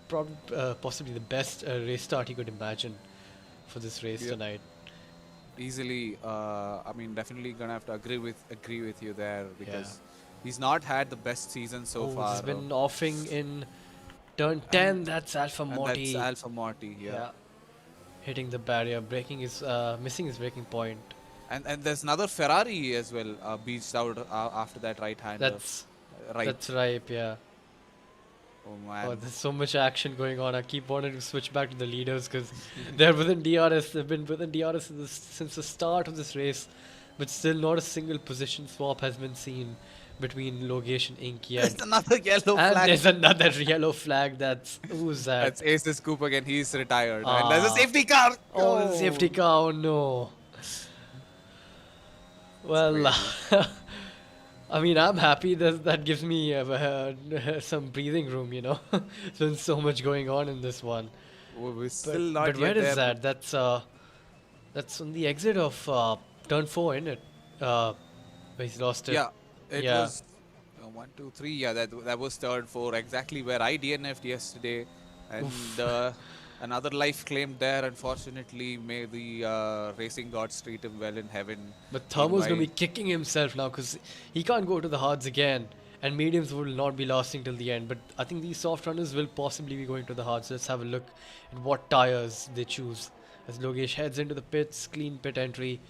possibly the best race start he could imagine for this race Yep. tonight. Easily, I mean, definitely gonna have to agree with you there because he's not had the best season so far. He's been offing in turn 10. That's Alpha and Morty. that's Alpha Morty, yeah. Hitting the barrier, breaking his missing his breaking point. And there's another Ferrari as well, beached out after that right hander. That's right, yeah. Oh man. Oh, there's so much action going on. I keep wanting to switch back to the leaders because they're within DRS. They've been within DRS since the start of this race, but still not a single position swap has been seen between Logesh and Ink yet. There's another yellow And flag. there's another yellow flag. Who's that? That's Ace's Scoop again. He's retired. Ah. And there's a safety car. Oh, the safety car. Oh no. Well, I mean, I'm happy that gives me some breathing room, There's been so much going on in this one. We're still not But yet where is there. that? That's on the exit of turn 4, isn't it? Where he's lost it. Yeah, it Yeah. was 1, 2, 3. Yeah, that was third, 4. Exactly where I DNF'd yesterday, and another life claimed there. Unfortunately, may the racing gods treat him well in heaven. But Thermo's going to be Meanwhile- kicking himself now because he can't go to the hards again. And mediums will not be lasting till the end. But I think these soft runners will possibly be going to the hards. Let's have a look at what tires they choose. As Logesh heads into the pits, clean pit entry.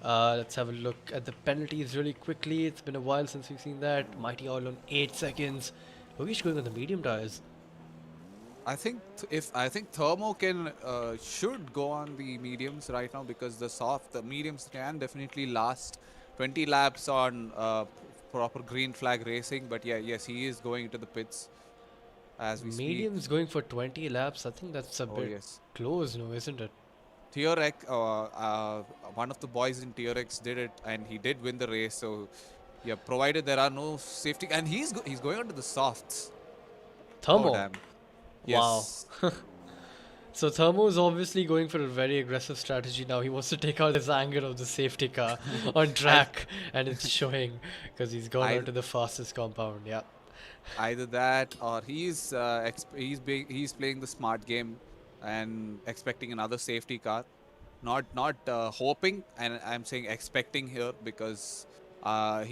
Let's have a look at the penalties really quickly. It's been a while since we've seen that. Mighty Oil on 8 seconds. Logesh going on the medium tires. I think Thermo should go on the mediums right now because the mediums can definitely last 20 laps on proper green flag racing. But yes, he is going to the pits as we Mediums going for 20 laps. I think that's a speak. bit Oh yes, close, no, isn't it? Tier-X, one of the boys in Tier-X did it, and he did win the race. So yeah, provided there are no safety, and he's going on to the softs. Thermo. Oh, damn. Wow. Yes. So Thermo is obviously going for a very aggressive strategy now. He wants to take out his anger of the safety car on track, and it's showing because he's gone I- onto the fastest compound. Yeah. Either that, or he's playing the smart game and expecting another safety car. not hoping, and I'm saying expecting here, because I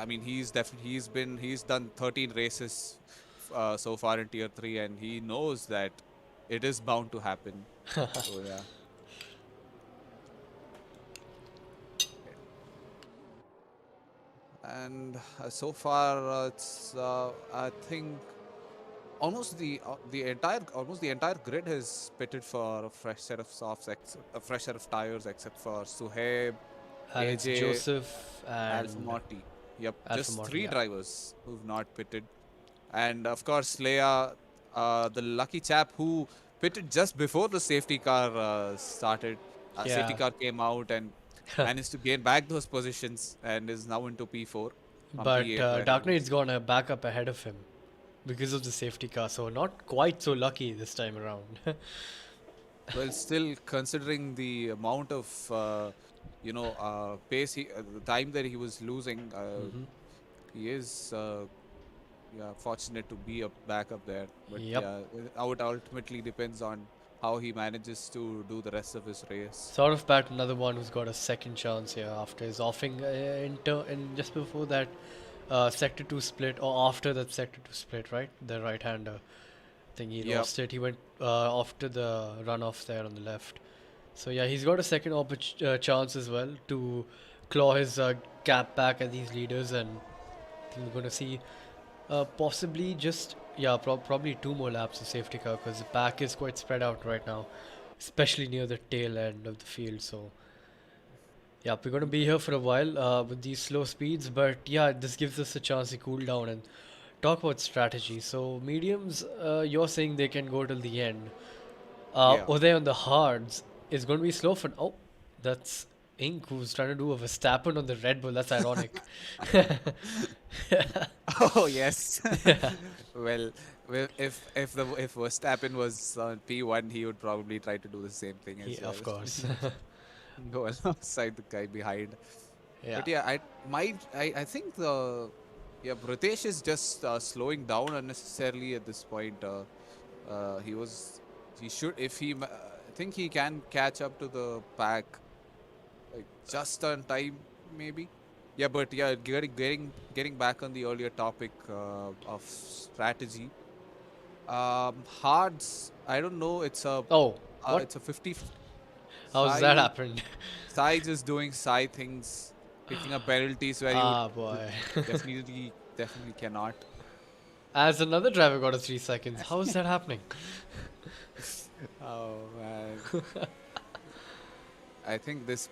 mean, he's done 13 races so far in tier 3, and he knows that it is bound to happen. So yeah. And so far, it's I think almost the entire grid has pitted for a fresh set of softs, a fresh set of tires, except for Suhaib, And it's AJ, Joseph Alpha and Morty. Yep, Alpha just Morty. three Yeah. drivers who've not pitted, and of course Leia, the lucky chap who pitted just before the safety car started. Safety Yeah. car came out and managed to gain back those positions, and is now into P4 from But P8 where he Dark was. Knight's gone a back up ahead of him because of the safety car, so not quite so lucky this time around. Well, still considering the amount of pace, the time that he was losing, Hmm. he is yeah, fortunate to be back up there. But Yep. yeah, it ultimately depends on how he manages to do the rest of his race. Sort of Pat, another one who's got a second chance here after his offing in just before that sector 2 split, or after that sector 2 split, right? The right hander. I think he Yep. lost it. He went off to the runoff there on the left. So yeah, he's got a second chance as well to claw his gap back at these leaders, and I think we're going to see possibly just probably two more laps of safety car, because the pack is quite spread out right now, especially near the tail end of the field. So yeah, we're going to be here for a while with these slow speeds, but yeah, this gives us a chance to cool down and talk about strategy. So mediums, you're saying they can go till the end. Yeah. Uday on the hards is going to be slow for. Oh, that's Ink who's trying to do a Verstappen on the Red Bull. That's ironic. Oh yes. Well, if Verstappen was on P1, he would probably try to do the same thing as Yeah, well. of course. Go alongside the guy behind. Yeah. But yeah, I think Britesh is just slowing down unnecessarily at this point. He was he should if he ma- I think he can catch up to the pack like just on time maybe. Yeah, but yeah, getting back on the earlier topic of strategy. Hards, I don't know. Oh, what? It's a 50-50. How's that Sai happened? Sai just doing Sai things, picking up penalties where you Ah, boy. definitely cannot. As another driver got a 3 seconds. How is that happening? Oh man. I think this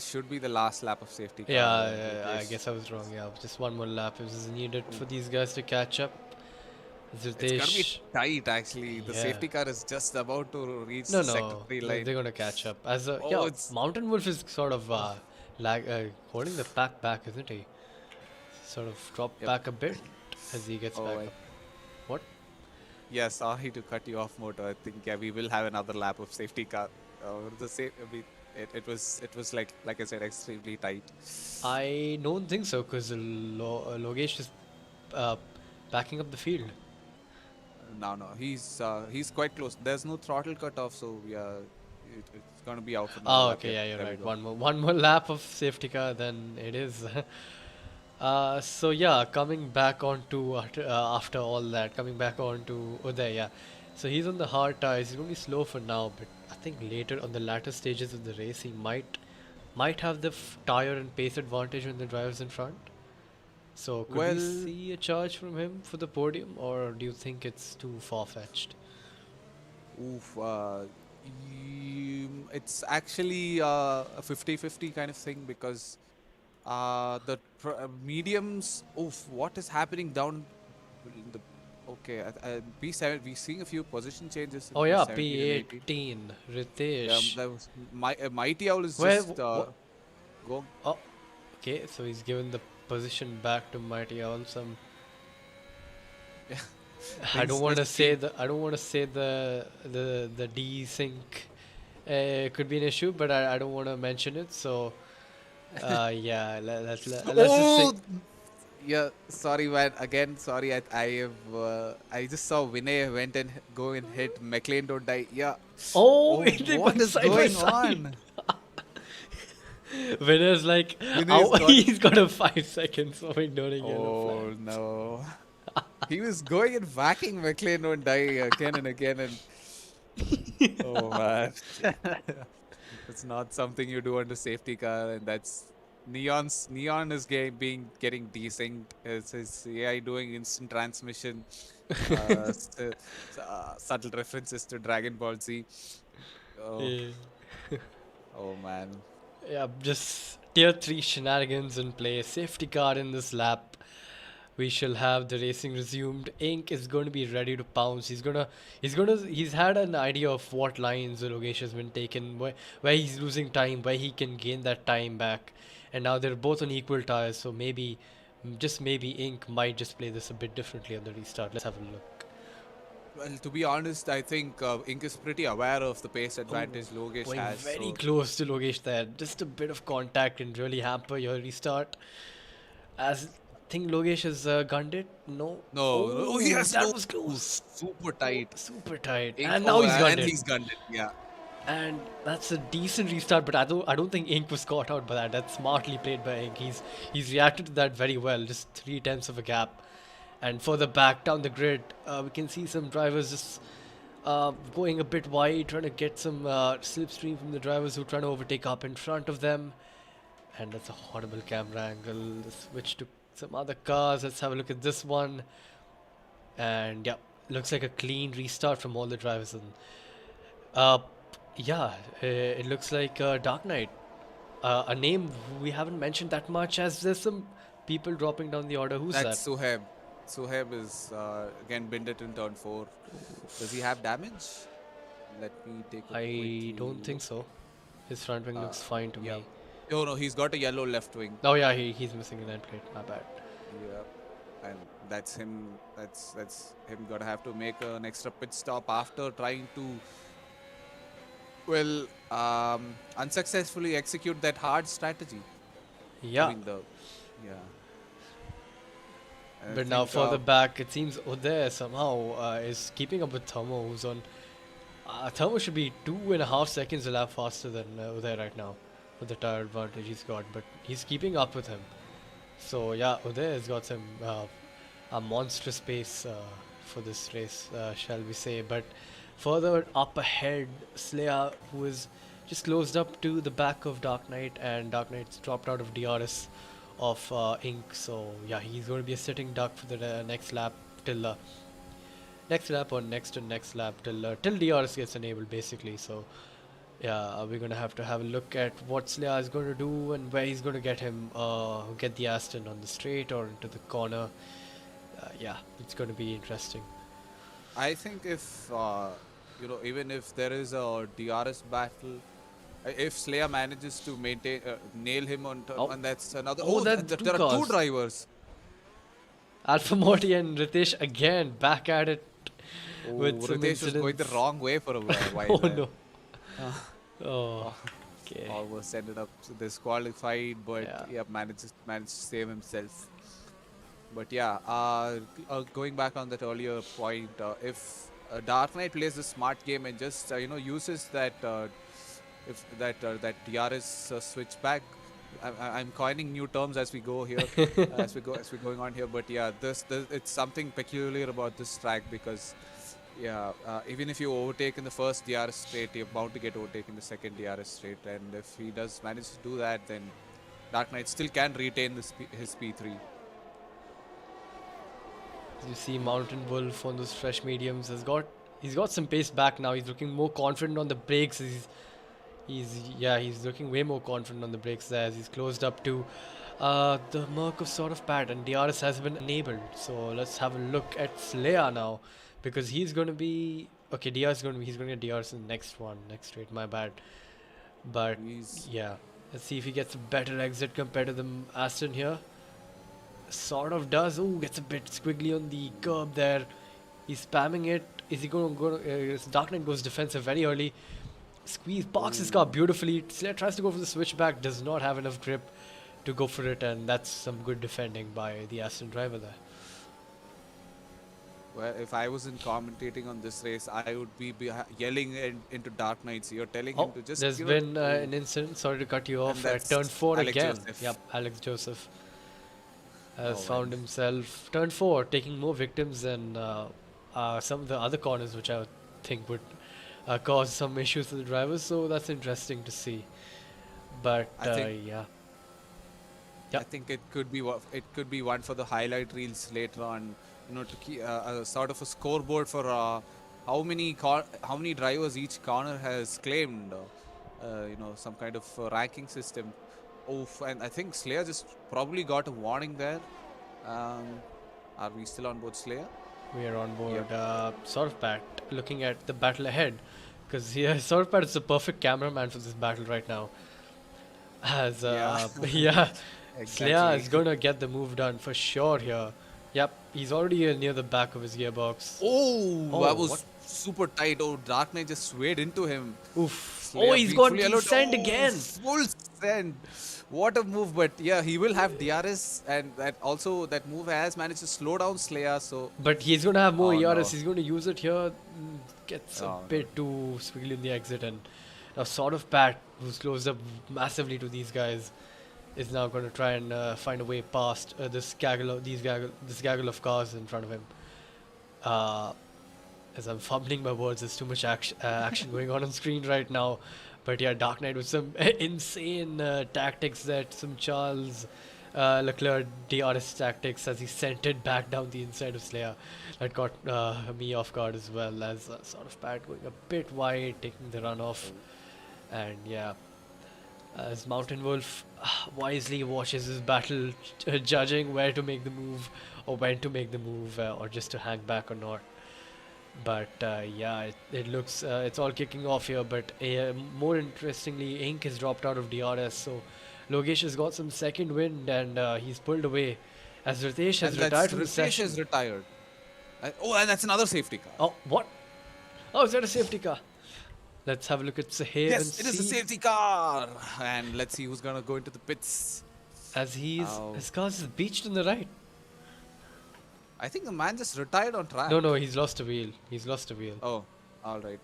should be the last lap of safety car. Yeah, I Ritesh. guess I was wrong. Yeah, just one more lap is needed for these guys to catch up. It's gonna be Ritesh. tight actually. The Yeah. safety car is just about to reach No, the sector no, 3 they're line. gonna catch up. As a Oh, yeah, it's Mountain Wolf is sort of oh, holding the pack back, isn't he? Sort of drop yep. back a bit as he gets back Oh, up. What? yeah. Sorry to cut you off, Moto. I think yeah, we will have another lap of safety car. The same. I mean, it was like I said, extremely tight. I don't think so, because Logesh is uh, backing up the field. No, he's quite close. There's no throttle cut off, so yeah, it's gonna be out for another Oh, lap. okay, Yep, yeah, you're there we right. go. One more lap of safety car, then it is. So yeah, coming back on to after all that, coming back on to Uday, yeah. So he's on the hard tires. He's going to be slow for now, but I think later on the latter stages of the race, he might have the tire and pace advantage when the driver's in front. So could we Well, see a charge from him for the podium, or do you think it's too far-fetched? oof, it's actually a 50-50 kind of thing because mediums. Oof, what is happening down in the? Okay, P7. We're seeing a few position changes in Oh yeah, P17 and 18. P18, Yeah, Ritesh. that was Mighty Owl is Where? just go. Oh, okay. So he's given the position back to Mighty Owl. Some Yeah, I don't things want to just say seem the desync could be an issue, but I don't want to mention it. So yeah, let's just Oh, say Yeah, sorry man. Again, sorry. I just saw Vinay went and go and hit McLean don't die. Yeah. Oh, Oh, they what went is side by going side. on? Winner's like, Vinay's oh, got. he's got a 5 seconds of ignoring yellow Oh flag. no. He was going and whacking McLean don't die again and again, and oh man, it's not something you do on the safety car, and that's Neon is getting desynced. It's his AI doing instant transmission. Subtle references to Dragon Ball Z. Oh, Yeah. oh man. Yeah, just tier 3 shenanigans in play. Safety car in this lap. We shall have the racing resumed. Ink is going to be ready to pounce. He's had an idea of what lines Logesh has been taken, where he's losing time, where he can gain that time back. And now they're both on equal tires, so maybe, just maybe Ink might just play this a bit differently on the restart. Let's have a look. Well, to be honest, I think Ink is pretty aware of the pace advantage Logesh Going has. very So close to Logesh there. Just a bit of contact can really hamper your restart. As I think Logesh has gunned it. No. no, oh, yes, That no, was close. super tight. Super tight. Ink, And now he's gunned and it. he's gunned it. Yeah. And that's a decent restart, but I don't think Ink was caught out by that. That's smartly played by Ink. He's reacted to that very well. Just 3 tenths of a gap. And further back down the grid, we can see some drivers just going a bit wide, trying to get some slipstream from the drivers who are trying to overtake up in front of them. And that's a horrible camera angle. Switch to some other cars. Let's have a look at this one. And yeah, looks like a clean restart from all the drivers. And yeah, it looks like Dark Knight. A name we haven't mentioned that much, as there's some people dropping down the order. Who's That's that? Suhaib. Suhaib is again binded in turn 4. Does he have damage? Let me take a I quick don't think look. so. His front wing looks fine to Yeah. me. Oh no, he's got a yellow left wing. Oh yeah, he's missing an end plate. My bad. Yeah. And that's him. That's him gonna have to make an extra pit stop after trying to, well, unsuccessfully execute that hard strategy. Yeah. Doing the, yeah. And I But now think, further back, it seems Uday somehow is keeping up with Thermo, who's on. Thermo should be 2.5 seconds a lap faster than Uday right now, with the tire advantage he's got. But he's keeping up with him. So yeah, Uday has got some a monstrous pace for this race, shall we say? But further up ahead, Slayer, who is just closed up to the back of Dark Knight, and Dark Knight's dropped out of DRS of Ink. So yeah, he's going to be a sitting duck for the next lap till next lap or next to next lap till DRS gets enabled, basically. So yeah, we're gonna have a look at what Slayer is going to do and where he's going to get the Aston on the straight or into the corner. Yeah, it's going to be interesting. I think if even if there is a DRS battle, if Slayer manages to nail him on turn Oh. one, that's another. Oh, that's there two are 2 cars. drivers. Alpha Morty and Ritesh again back at it Oh, with some Ritesh was going the incidents. wrong way for a while. Oh there. no. Oh. Okay. Almost ended up disqualified, but Yeah. managed to save himself. But yeah, going back on that earlier point, if Dark Knight plays a smart game and just uses that that DRS switchback. I'm coining new terms as we go here, as we're going on here. But yeah, this it's something peculiar about this track because yeah, even if you overtake in the first DRS straight, you're bound to get overtaken in the second DRS straight. And if he does manage to do that, then Dark Knight still can retain his P3. You see Mountain Wolf on those fresh mediums he's got some pace back now. He's looking more confident on the brakes. He's looking way more confident on the brakes there as he's closed up to the Merc of sort of pad, and DRS has been enabled. So let's have a look at Slayer now, because he's going to be okay. He's going to get DRS in the next straight. My bad. But yeah, let's see if he gets a better exit compared to the Aston here. Sort of does. Oh, gets a bit squiggly on the curb there. He's spamming it. Is he going to go? Dark Knight goes defensive very early. Squeeze, parks his car beautifully. Slayer tries to go for the switchback, does not have enough grip. to go for it, and that's some good defending by the Aston driver there. Well, if I wasn't commentating on this race, I would be yelling into Dark Knights. You're telling him Oh, to just, there's you know, been an incident. Sorry to cut you and off. At turn that's 4 Alex again. Joseph. Yep, Alex Joseph has Oh, found man. himself turn 4, taking more victims than some of the other corners, which I would think would cause some issues for the drivers. So that's interesting to see. But I think yeah, I yep. think it could be one for the highlight reels later on. You know, to keep a sort of a scoreboard for how many drivers each corner has claimed. You know, some kind of ranking system. Oh, and I think Slayer just probably got a warning there. Um, are we still on board Slayer? We are on board Yep. Sorfpat, looking at the battle ahead, because here Sorfpat is the perfect cameraman for this battle right now. As Yeah. yeah, Slayer Exactly. is gonna get the move done for sure here. Yep, he's already near the back of his gearbox. Oh, Oh, that what? was super tight. Oh, Dark Knight just swayed into him. Oof! Oh, Slayer he's being fully got alert. sent Oh, again. full send. What a move. But yeah, he will have DRS, and that also that move has managed to slow down Slayer. So, But he's gonna have more oh ERS. no. He's gonna use it here. Gets a Oh no. bit too squiggly in the exit, and now sort of Pat, who's closed up massively to these guys, is now going to try and find a way past this gaggle of cars in front of him. Uh, as I'm fumbling my words, there's too much action going on screen right now. But yeah, Dark Knight with some insane tactics, that some Charles Leclerc DRS tactics as he sent it back down the inside of Slayer. That got me off guard as well, as sort of Pat going a bit wide, taking the runoff. And yeah, as Mountain Wolf wisely watches his battle, judging where to make the move or when to make the move, or just to hang back or not. But yeah, it looks it's all kicking off here. But more interestingly, Ink has dropped out of DRS, so Logesh has got some second wind, and he's pulled away as Ritesh And has that's retired from the Ritesh session. is retired. Oh, and that's another safety car. Oh, what? Oh, is that a safety car? Let's have a look at Sahir and Yes, it is a see, safety car. And let's see who's gonna go into the pits. as Oh, his car is beached on the right. I think the man just retired on track. No, he's lost a wheel. He's lost a wheel. Oh, all right.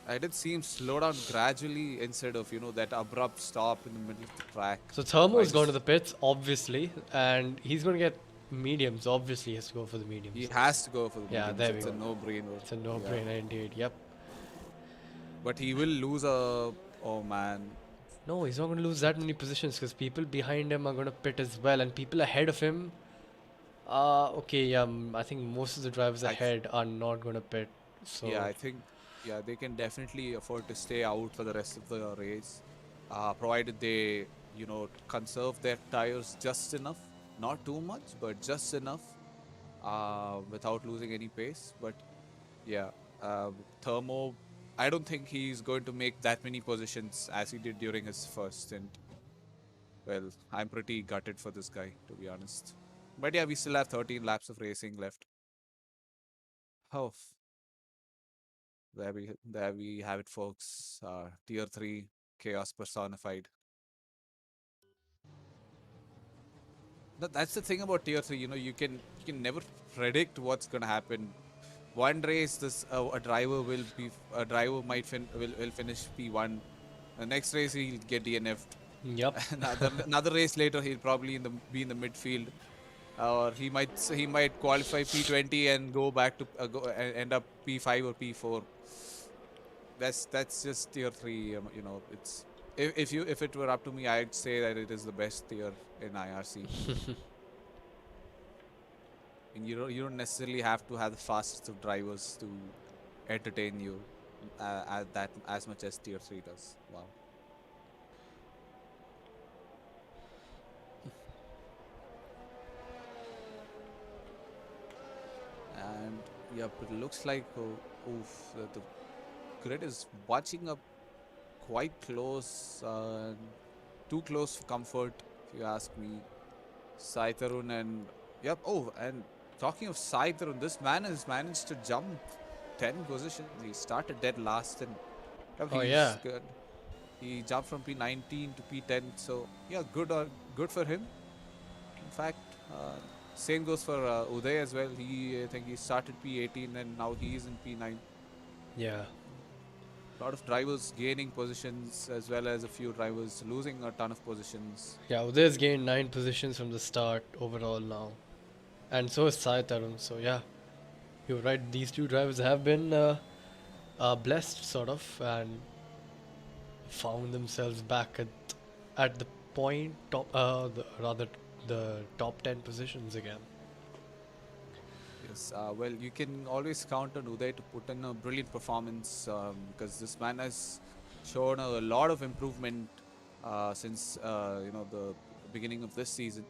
I did see him slow down gradually instead of, you know, that abrupt stop in the middle of the track. So So I Thermo's gone to just, the pits, obviously, and he's going to get mediums. Obviously, he has to go for the he mediums. has to go for the Yeah, mediums. there we It's go. a no-brainer. It's a Yeah. no-brainer indeed. Yep. But he will lose a. Oh man. No, he's not going to lose that many positions because people behind him are going to pit as well, and people ahead of him. Okay. I think most of the drivers I ahead are not going to pit. So Yeah, I think. Yeah, they can definitely afford to stay out for the rest of the race, provided they, you know, conserve their tires just enough, not too much, but just enough, without losing any pace. But yeah, Thermo, I don't think he's going to make that many positions as he did during his first stint. Well, I'm pretty gutted for this guy, to be honest. But yeah, we still have 13 laps of racing left. Oh, there we have it, folks. Tier 3 chaos personified. That's the thing about Tier 3. You know, you can never predict what's gonna happen. One race, this a driver might will finish P1. The next race he'll get DNF'd. yep. Another race later he'll probably be in the midfield, or he might qualify P20 and go back to end up P5 or P4. That's just Tier 3. You know, it's if it were up to me, I'd say that it is the best tier in IRC. And you don't necessarily have to have the fastest of drivers to entertain you as much as Tier 3 does. Wow. And yep, it looks like the grid is watching up quite close, too close for comfort, if you ask me. Sai Tarun and yep. Oh, and talking of Sai Tarun, this man has managed to jump 10 positions. He started dead last, and yep, Oh he's yeah. good. He jumped from P19 to P10. So yeah, good for him. In fact, same goes for Uday as well. I think he started P18 and now he is in P9. Yeah. A lot of drivers gaining positions as well as a few drivers losing a ton of positions. Yeah, Uday's gained 9 positions from the start overall now. And so is Sai Tarun. So yeah, you're right. These two drivers have been blessed, sort of, and found themselves back at the point top, rather the top 10 positions again. Yes, well, you can always count on Uday to put in a brilliant performance because this man has shown a lot of improvement since the beginning of this season.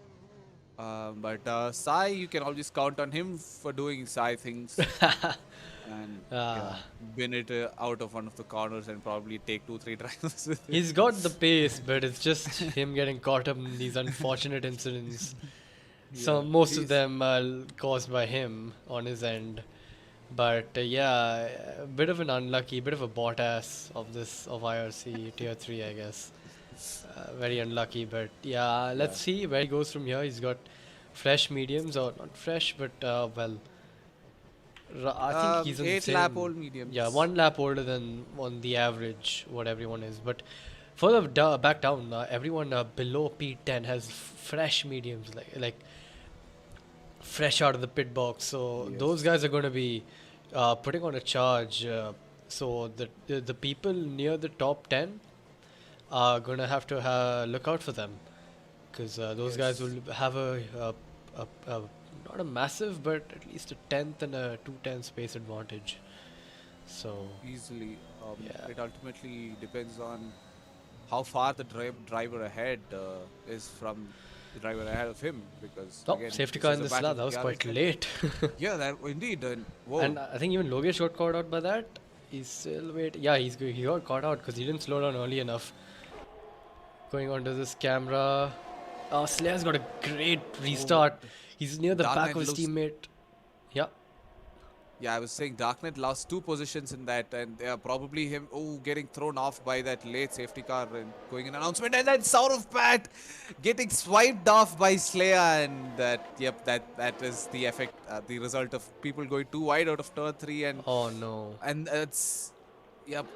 But Sai, you can always count on him for doing Sai things and Ah, win it out of one of the corners and probably take 2-3 drivers with it. he's got the pace, but it's just him getting caught up in these unfortunate incidents. So Yeah, most of he's them are caused by him on his end. But yeah, a bit of an unlucky, bit of a bot ass of IRC Tier 3, I guess. Very unlucky, but yeah, let's yeah. see where he goes from here. He's got fresh mediums, or not fresh, but well, I think he's on the 8 lap same. old Yeah, mediums. 1 lap older than on the average, what everyone is. But further back down, everyone below P10 has fresh mediums, like fresh out of the pit box. So those Yes. guys are going to be putting on a charge. So the people near the top 10 are going to have to look out for them, because those guys Yes. will have a not a massive, but at least a tenth and a 2/10 space advantage. So Easily. yeah, It ultimately depends on how far the driver ahead is from the driver ahead of him. Because oh, again, safety this car is in a this battle lap. of That was the quite RSL. late. Yeah, that indeed. And whoa, And I think even Logesh got caught out by that. He's still waiting. Yeah, he got caught out because he didn't slow down early enough. Going onto this camera. Slayer's got a great oh, restart. He's near the Dark back Knight of his lose. teammate. Yeah. Yeah, I was saying Darknet lost 2 positions in that, and probably him getting thrown off by that late safety car and going in announcement, and then Sound of Pat getting swiped off by Slayer, and that is the effect, the result of people going too wide out of turn 3, Oh no. and it's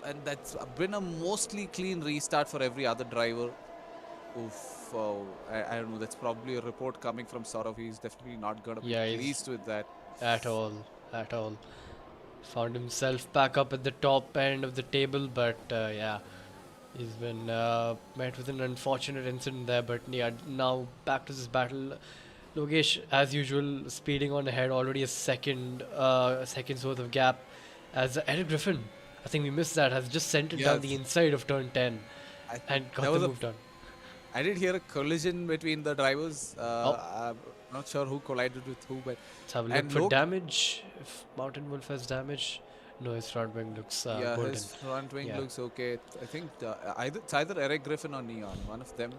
and that's been a mostly clean restart for every other driver. Oof, I don't know. That's probably a report coming from Saurav. He's definitely not gonna be Yeah, he's pleased with that. at all. At all. Found himself back up at the top end of the table, but yeah, he's been met with an unfortunate incident there. But yeah, now back to this battle. Logesh, as usual, speeding on ahead, already a second's worth of gap. As Eric Griffin, I think we missed that, has just sent it down the Yes, inside of turn 10 I, and there got the was a. move done. I did hear a collision between the drivers. Oh, I'm not sure who collided with who, but let's have a look and for Lok, damage. If Mountain Wolf has damage, no, his front wing looks yeah, golden. his front wing Yeah, looks okay. I think it's either Eric Griffin or Neon. One of them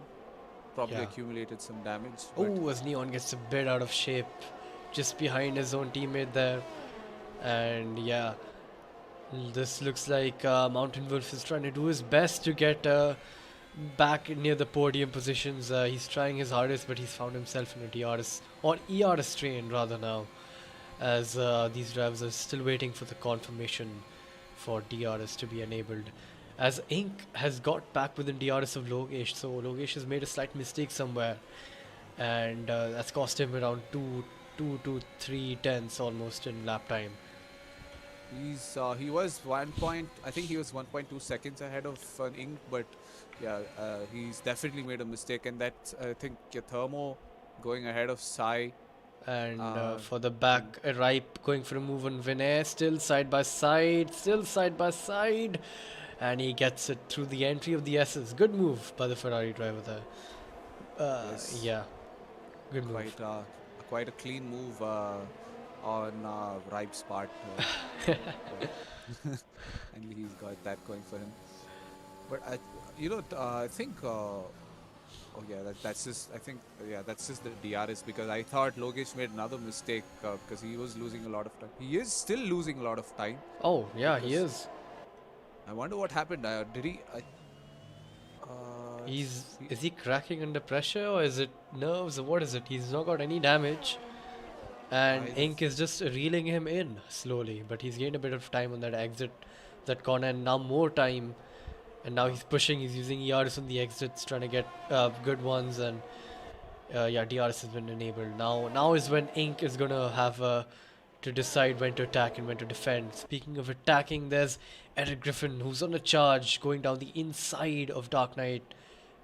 probably yeah. accumulated some damage, but Oh, as Neon gets a bit out of shape, just behind his own teammate there, and yeah, this looks like Mountain Wolf is trying to do his best to get back near the podium positions. He's trying his hardest, but he's found himself in a DRS or ERS train rather now, as these drivers are still waiting for the confirmation for DRS to be enabled. As Ink has got back within DRS of Logesh, so Logesh has made a slight mistake somewhere, and that's cost him around 2 to 3 tenths almost in lap time. he was 1 point. I think he was 1.2 seconds ahead of Ink, but yeah, he's definitely made a mistake, and that's I think Thermo going ahead of Sai. And Uh, for the back, Ripe going for a move on Vinay, still side by side, and he gets it through the entry of the S's. Good move by the Ferrari driver there. yes, Yeah, good move. quite quite a clean move on Ripe's part, and he's got that going for him. But I think. Oh yeah, that's just. I think that's just the DRS, because I thought Logesh made another mistake because he was losing a lot of time. He is still losing a lot of time Oh, yeah, he because is. I wonder what happened. Did he? Is he cracking under pressure, or is it nerves, or what is it? He's not got any damage, and Either. Ink is just reeling him in slowly. But he's gained a bit of time on that exit, that corner, and now more time. And now he's pushing. He's using ERS on the exits, trying to get good ones, and yeah, DRS has been enabled. Now is when Ink is gonna have to decide when to attack and when to defend. Speaking of attacking, there's Eric Griffin, who's on a charge, going down the inside of Dark Knight.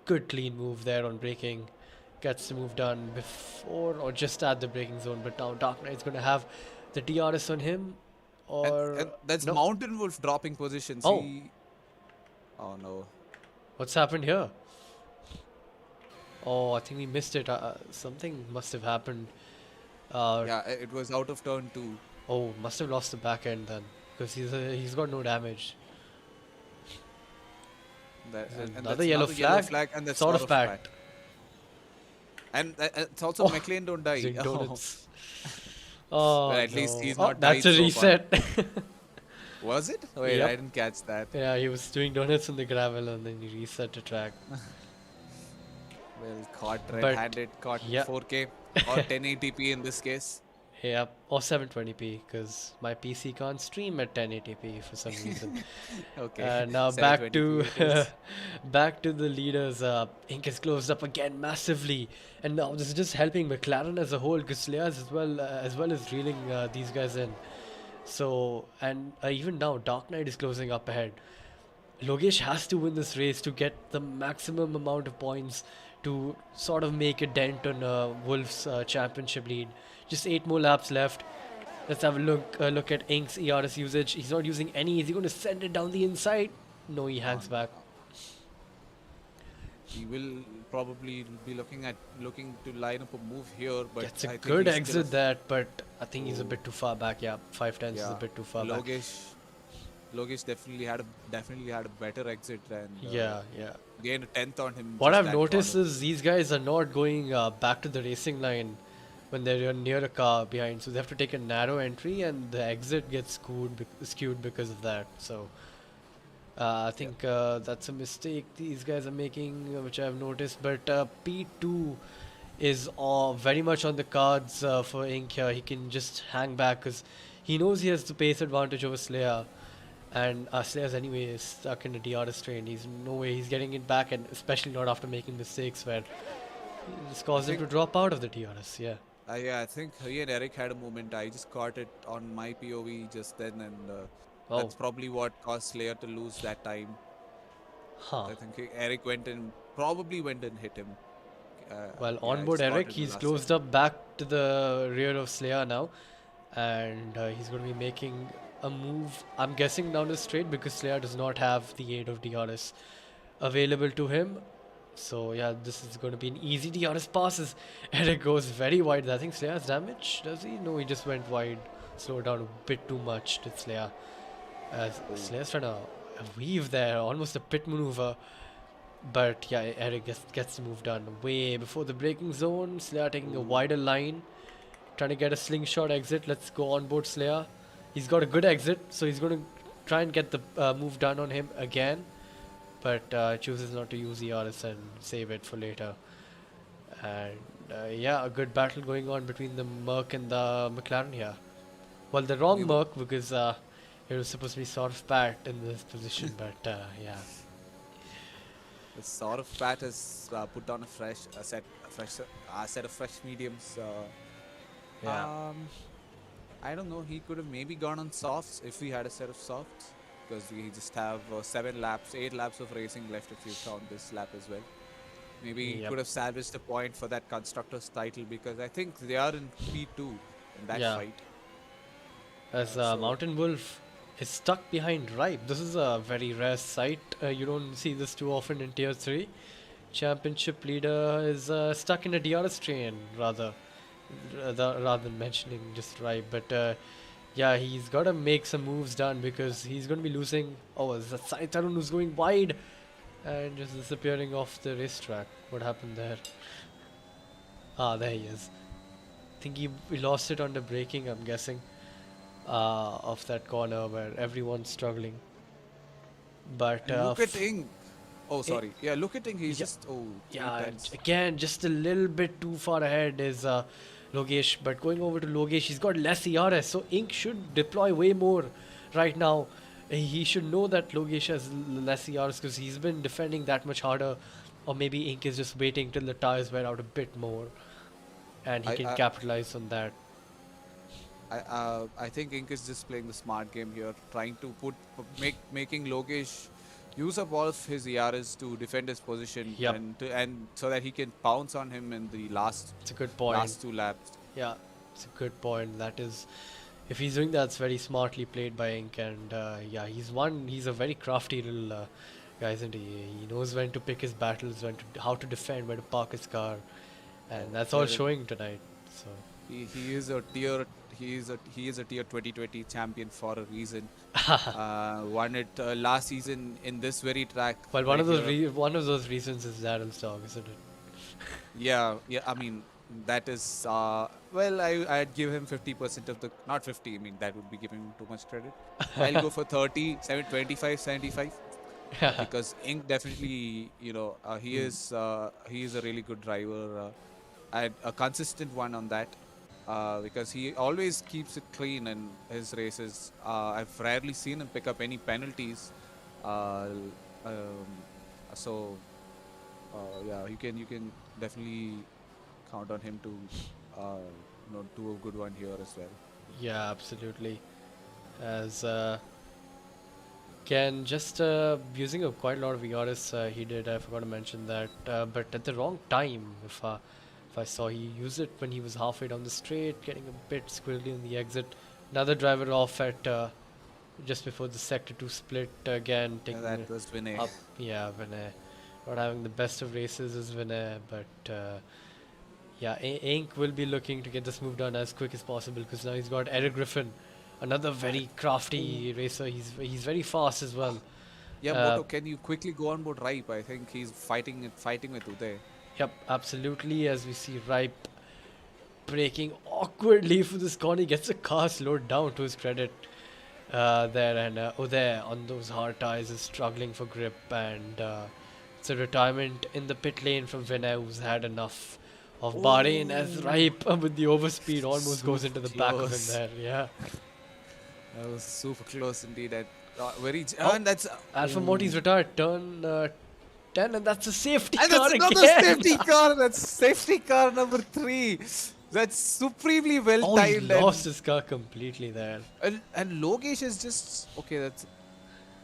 Good clean move there on braking. Gets the move done before or just at the braking zone, but now Dark Knight's gonna have the DRS on him, or And that's no. Mountain Wolf dropping positions. Oh. Oh no. What's happened here? Oh, I think we missed it. Something must have happened. Yeah, it was out of turn 2. Oh, must have lost the back end then, because he's got no damage. There's And another that's yellow another flag. and that's Sort out of pat. And it's also Oh, McLean don't die. Doing donuts. Oh, But at least no. he's Oh, not that's died a so far. reset. Was it? Wait, Yep. I didn't catch that. Yeah, he was doing donuts on the gravel and then he reset the track. Well, caught But, red-handed, caught yeah. 4K or 1080p in this case. Yeah, or 720p, because my PC can't stream at 1080p for some reason. Okay. Now back 720p to it is. back to the leaders. Ink is closed up again massively, and now this is just helping McLaren as a whole, because Slayers as well as reeling these guys in. So, and even now Dark Knight is closing up ahead. Logesh has to win this race to get the maximum amount of points to sort of make a dent on Wolf's championship lead. Just 8 more laps left. Let's have a look at Ink's ERS usage. He's not using any. Is he going to send it down the inside? No, he hangs back. He will probably be looking to line up a move here, but Gets a I think good he's exit there, but I think he's a bit too far back. Yeah, 5 tenths is a bit too far back. Logesh definitely had a better exit and Yeah. gained a 10th on him. What just I've that noticed corner. is these guys are not going back to the racing line when they're near a car behind, so they have to take a narrow entry, and the exit gets skewed because of that. So I think that's a mistake these guys are making, which I've noticed. But P2 is very much on the cards for Ink here. He can just hang back because he knows he has the pace advantage over Slayer. And Slayer's anyway is stuck in the DRS train. He's no way he's getting it back, and especially not after making mistakes where it's caused him to drop out of the DRS. Yeah. Yeah, I think he and Eric had a moment. I just caught it on my POV just then, and Oh. that's probably what caused Slayer to lose that time. Huh. I think Eric probably went and hit him. Well, yeah, onboard I Eric, spotted he's the last closed up back to the rear of Slayer now, and he's going to be making a move, I'm guessing, down the straight, because Slayer does not have the aid of DRS available to him. So yeah, this is going to be an easy DRS passes. Eric goes very wide. I think Slayer has damage, does he? No, he just went wide. Slowed down a bit too much, did Slayer. Slayer's trying to weave there, almost a pit maneuver. But yeah, Eric gets the move done way before the braking zone. Slayer taking a wider line, trying to get a slingshot exit. Let's go on board Slayer. He's got a good exit, so he's going to try and get the move done on him again, but chooses not to use ERS and save it for later. And yeah, a good battle going on between the Merc and the McLaren here. Well, the wrong Merc, because it was supposed to be sort of Pat in this position, but yeah. The sort of Pat has put on a set of fresh mediums. Yeah. I don't know. He could have maybe gone on softs if we had a set of softs, because we just have 8 laps of racing left if you count this lap as well. Maybe he could have salvaged a point for that constructors title, because I think they are in P2 in that fight. As Mountain Wolf is stuck behind Ripe. This is a very rare sight. You don't see this too often in Tier 3. Championship leader is stuck in a DRS train, rather than mentioning just Ripe. But yeah, he's got to make some moves done, because he's going to be losing. Oh, is that Sai Tarun who's going wide and just disappearing off the racetrack? What happened there? Ah, there he is. I think he lost it on the braking, I'm guessing. Of that corner where everyone's struggling. But look at Ink. Oh, sorry. Yeah, look at him. He's Yeah. just Yeah, 3 tenths. again, just a little bit too far ahead is Logesh. But going over to Logesh, he's got less ERS, so Ink should deploy way more right now. He should know that Logesh has less ERS because he's been defending that much harder. Or maybe Ink is just waiting till the tires wear out a bit more, and he I can I capitalize on that. I think Ink is just playing the smart game here, trying to making Logesh use up all of his ERs to defend his position Yep, and so that he can pounce on him in the it's a good point. last 2 laps. Yeah, it's a good point. That is, if he's doing that, it's very smartly played by Ink, and yeah, he's a very crafty little guy, isn't he? He knows when to pick his battles, how to defend, where to park his car, and that's all Well, showing tonight. So he is a tier 2020 champion for a reason. Won it last season in this very track. well, one right of those here. one of those reasons is Daryl's dog, isn't it? Yeah. I mean, that is well, I'd give him 50% of the not 50. I mean, that would be giving him too much credit. I'll go for 30, 25, 75 because Ink definitely, he is a really good driver and a consistent one on that. Because he always keeps it clean in his races. I've rarely seen him pick up any penalties. Uh, um, so yeah, you can definitely count on him to do a good one here as well. Yeah, absolutely. As Ken just using quite a lot of ERS, he did. I forgot to mention that, but at the wrong time. If I saw, he used it when he was halfway down the straight, getting a bit squirrely in the exit. Another driver off at just before the sector 2 split again, taking That it was Vinay. up. Yeah, Vinay. Not having the best of races is Vinay, but yeah, Ink will be looking to get this move done as quick as possible because now he's got Eric Griffin, another very crafty racer. He's very fast as well. Yeah, Uh, Moto, can you quickly go on board Ripe? I think he's fighting with Uday. Yep, absolutely. As we see Ripe braking awkwardly for this corner, he gets the car slowed down to his credit there, and Uday on those hard tires is struggling for grip, and it's a retirement in the pit lane from Vinay, who's had enough of Bahrain, as Ripe with the overspeed almost goes into the back of him Close. there. Yeah, That was super close indeed. And Oh, and that's Alpha Moti's retired, turn 10, and that's a safety and car that's another again. safety car. That's safety car number 3. That's supremely well Oh, he timed. lost his car completely there. And Logesh is just okay. That's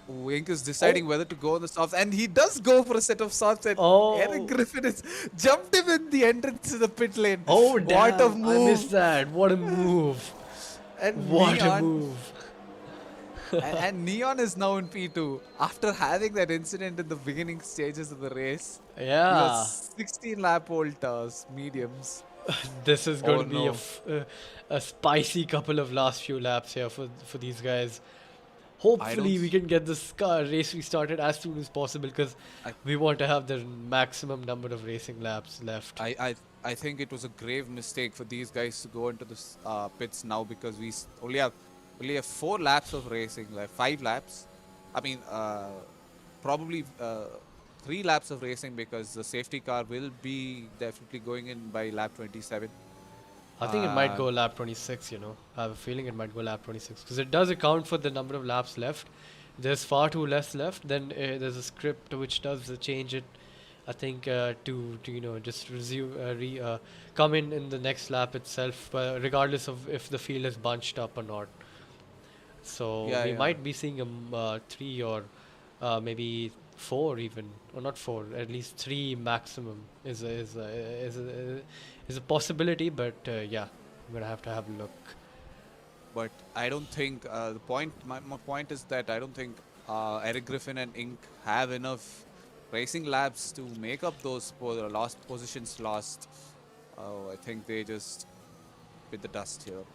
Wink is deciding whether to go on the softs, and he does go for a set of softs. And Oh. Eric Griffin has jumped him in the entrance to the pit lane. Oh, what damn! a move! I missed that. What a move! And What a Neon, move! and Neon is now in P2 after having that incident in the beginning stages of the race. He Yeah, was 16 lap old mediums. this is going Oh, to be no. a spicy couple of last few laps here for these guys. Hopefully, don't- we can get this race restarted as soon as possible because I- we want to have the maximum number of racing laps left. I think it was a grave mistake for these guys to go into the pits now because only have 4 laps of racing, like 5 laps. I mean, probably 3 laps of racing because the safety car will be definitely going in by lap 27. I think it might Uh, go lap 26, I have a feeling it might go lap 26 because it does account for the number of laps left. There's far too less left. Then there's a script which does change it, I think, to just come in the next lap itself, regardless of if the field is bunched up or not. So Yeah, we yeah. might be seeing a 3 or maybe 4 even, or not 4, at least 3 maximum is a possibility. But yeah, I'm gonna have to have a look. But I don't think my point is that I don't think Eric Griffin and Ink have enough racing laps to make up those lost positions lost. I think they just bit the dust here.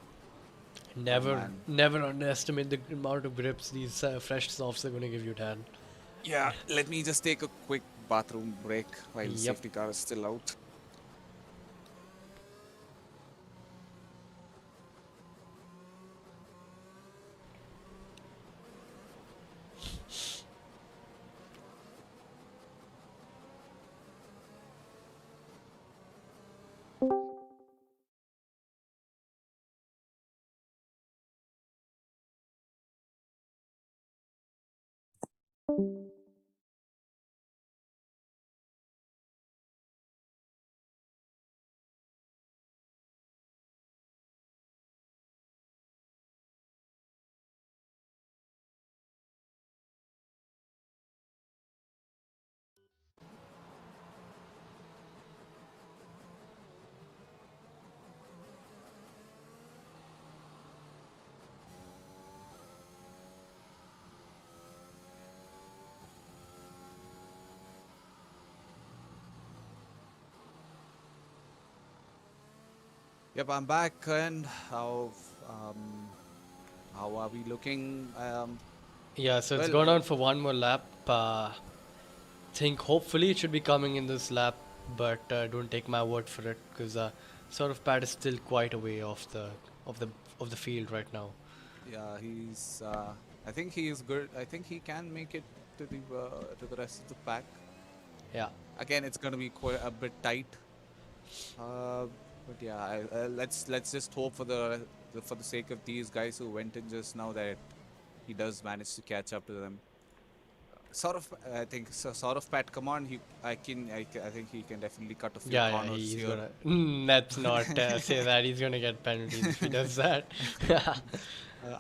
man. Never underestimate the amount of grips these fresh softs are gonna give you, Dan. Yeah, let me just take a quick bathroom break while the Yep. safety car is still out. Yep, I'm back. And how are we looking? Yeah, so it's Well, gone on for one more lap. Think hopefully it should be coming in this lap, but don't take my word for it because sort of Pat is still quite away of the of the field right now. yeah, he's. I think he is good. I think he can make it to the rest of the pack. Yeah. Again, it's gonna be quite a bit tight. But yeah, let's just hope for the sake of these guys who went in just now that he does manage to catch up to them. Sort of, I think so. Sort of, Pat. Come on, I think he can definitely cut a few Yeah, corners he's here. gonna. Let's not say that. He's gonna get penalties if he does that.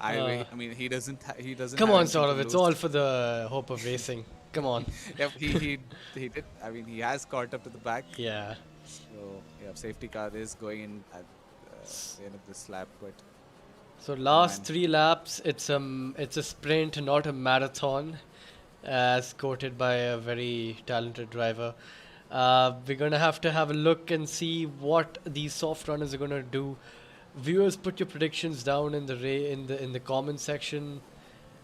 I mean, he doesn't Come have on, anything sort to of. It's lose. all for the hope of racing. Come on. Yep, he did. I mean, he has caught up to the back. Yeah. So yeah, safety car is going in at the end of this lap, but So oh last man. 3 laps, it's a sprint, not a marathon, as quoted by a very talented driver. We're gonna have to have a look and see what these soft runners are gonna do. Viewers, put your predictions down in the comment section.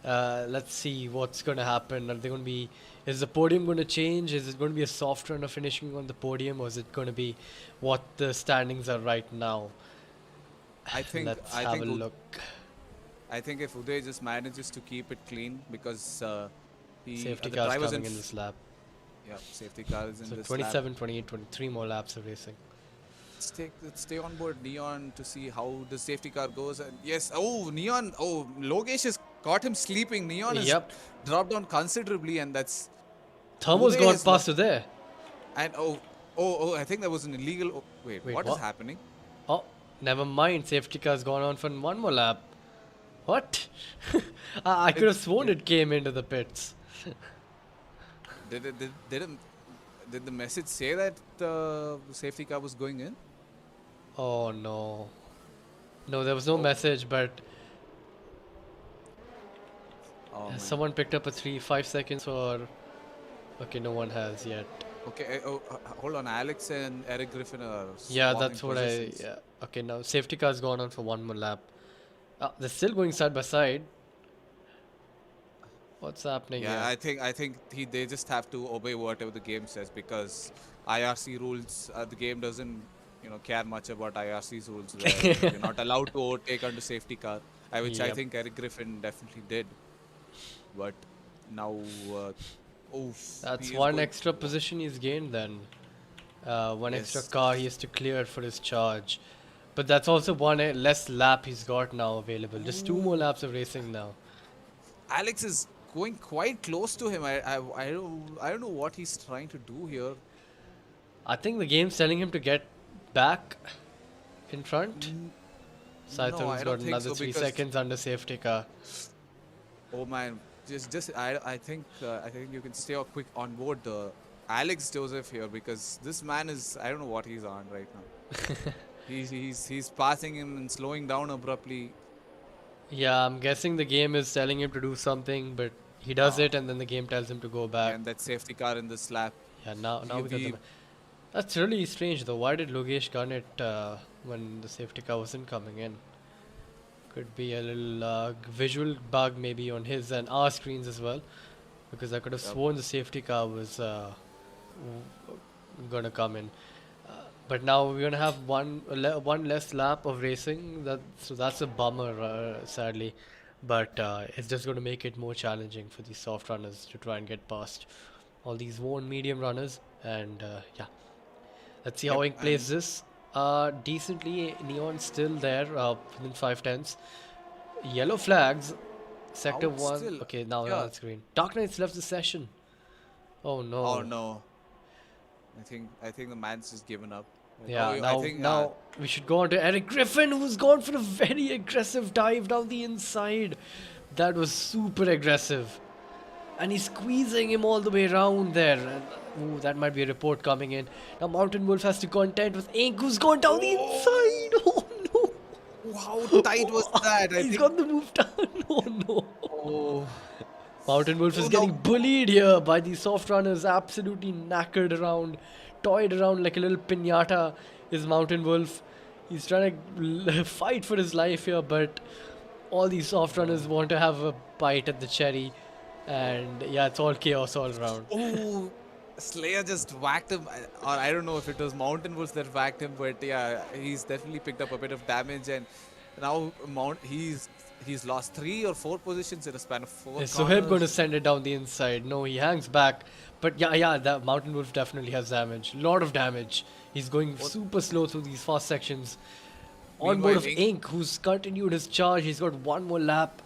Let's see what's gonna happen. Are they gonna be? Is the podium gonna change? Is it gonna be a soft runner finishing on the podium, or is it gonna be what the standings are right now? I think Let's I have a think look. I think if Uday just manages to keep it clean because Safety the cars drivers coming in this lap. yeah, safety car is in So this lap. 27, 28, 23 more laps of racing. Let's stay on board Neon to see how the safety car goes. And yes, oh Neon, oh Logesh has caught him sleeping. Neon has Yep. dropped down considerably, and that's Thermo's Uday got has past to there. and I think that was an illegal. Oh, wait, Wait, what is what? happening? Oh, never mind. Safety car's gone on for one more lap. What? I could have sworn Did, it came into the pits. did, it- did the message say that the safety car was going in? Oh no. No, there was no Oh, message, but oh has man. someone picked up a 5 seconds or. Okay, no one has yet. Okay, hold on. Alex and Eric Griffin are Yeah, swapping that's what I. positions. Yeah. Okay, now safety car's gone on for one more lap. They're still going side by side. What's happening Yeah, here? I think they just have to obey whatever the game says because IRC rules. The game doesn't care much about IRC's rules where you're not allowed to overtake under safety car, which I Yep. think Eric Griffin definitely did. But now, oof, That's he is one going. extra position he's gained then. One extra Yes, car he has to clear for his charge. But that's also one less lap he's got now available. Just 2 more Ooh, laps of racing now. Alex is going quite close to him. I don't know what he's trying to do here. I think the game's telling him to get back in front. N- Sai No, Tarun's I got don't think another so 3 because seconds under safety car. oh man, just I think you can stay quick on board the Alex Joseph here because this man is I don't know what he's on right now. He's passing him and slowing down abruptly. Yeah, I'm guessing the game is telling him to do something, but he does Uh, it and then the game tells him to go back. and that safety car in this lap. Yeah, now we got We the. That's really strange though. Why did Logesh gun it when the safety car wasn't coming in? Could be a little visual bug maybe on his and our screens as well, because I could have Yep. sworn the safety car was gonna come in. But now we're gonna have one less lap of racing. So that's a bummer, sadly. But it's just gonna make it more challenging for these soft runners to try and get past all these worn medium runners. And yeah, let's see how Yep, Ink plays and this. Decently, Neon still there within 5 tenths. Yellow flags. Sector Out 1. still. Okay, now Yeah. it's green. Dark Knights left the session. Oh no. Oh no. I think the man's just given up. Yeah, I think now we should go on to Eric Griffin, who's gone for a very aggressive dive down the inside. That was super aggressive. And he's squeezing him all the way around there. And, ooh, that might be a report coming in. Now Mountain Wolf has to contend with Ink, who's gone down the inside. Oh no. how tight was that? I He's think. got the move down. Oh no. Oh. Mountain Wolf is Oh, getting no. bullied here by these soft runners, absolutely knackered around, toyed around like a little piñata. Is Mountain Wolf. He's trying to fight for his life here, but all these soft runners want to have a bite at the cherry. And yeah, it's all chaos all around. Oh, Slayer just whacked him, or I don't know if it was Mountain Wolves that whacked him, but yeah, he's definitely picked up a bit of damage, and now he's lost 3 or 4 positions in a span of 4 Is Sohaib going to corners. send it down the inside? No, he hangs back. But yeah, that Mountain Wolf definitely has damage. Lot of damage. He's going super slow through these fast sections. On board of Meanwhile, Ink, who's continued his charge. He's got one more lap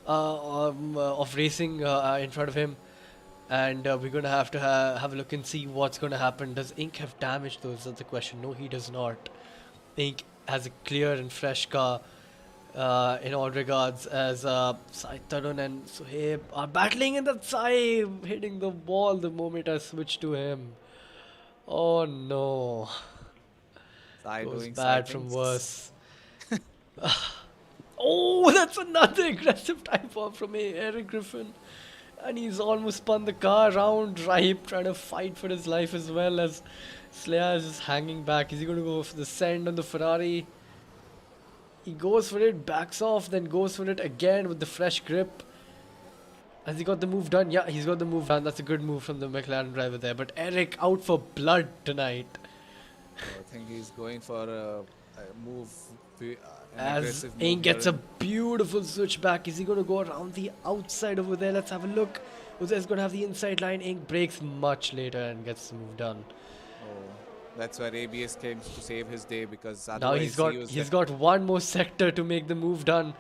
of racing in front of him. And we're going to have have a look and see what's going to happen. Does Ink have damage though? That's the question. No, he does not. Ink has a clear and fresh car. In all regards, as Sai Tarun and Sohaib are battling, and that Sai hitting the wall the moment I switch to him. Oh no, Sai goes doing bad Sai from things. worse. Oh, that's another aggressive dive bomb from Eric Griffin, and he's almost spun the car around. Ripe trying to fight for his life as well as Slayer is just hanging back. Is he going to go for the send on the Ferrari? He goes for it, backs off, then goes for it again with the fresh grip. Has he got the move done? Yeah, he's got the move done. That's a good move from the McLaren driver there. But Eric out for blood tonight. I think he's going for a move, an As aggressive move Ink gets a here. beautiful switch back. Is he going to go around the outside over there? Let's have a look. Uzair's going to have the inside line. Ink breaks much later and gets the move done. Oh, that's where ABS came to save his day, because Now otherwise he's got one more sector to make the move done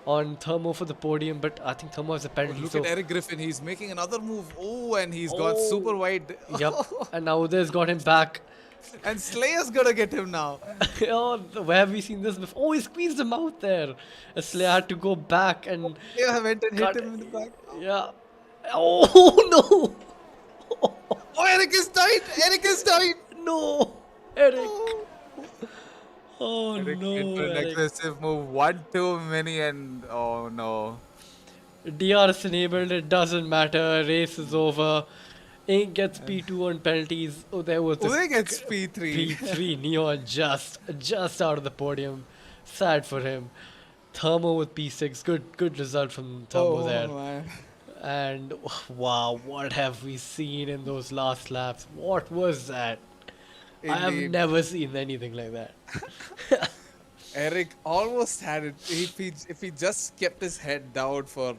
on Thermo for the podium, but I think Thermo has a Oh, penalty. look so at Eric Griffin. He's making another move. Oh, and he's got super wide. Yep, and now Uzair's got him back. And Slayer's gonna get him now. Oh, where have we seen this before? Oh, he squeezed him out there. Slayer had to go back and Yeah, went and Cut hit him in the back. yeah. Oh no! Oh, Eric is tight. Eric is tight. No, Eric. Oh Eric no, into an Eric. aggressive move. One too many, and oh no. DRS enabled. It doesn't matter. Race is over. Ink gets P2 on penalties. Oh, there was Uday a gets P3. P3. Neon just out of the podium. Sad for him. Thermo with P6. Good result from Thermo there. Man. And wow, what have we seen in those last laps? What was that? I have Indeed. never seen anything like that. Eric almost had it. If he just kept his head down for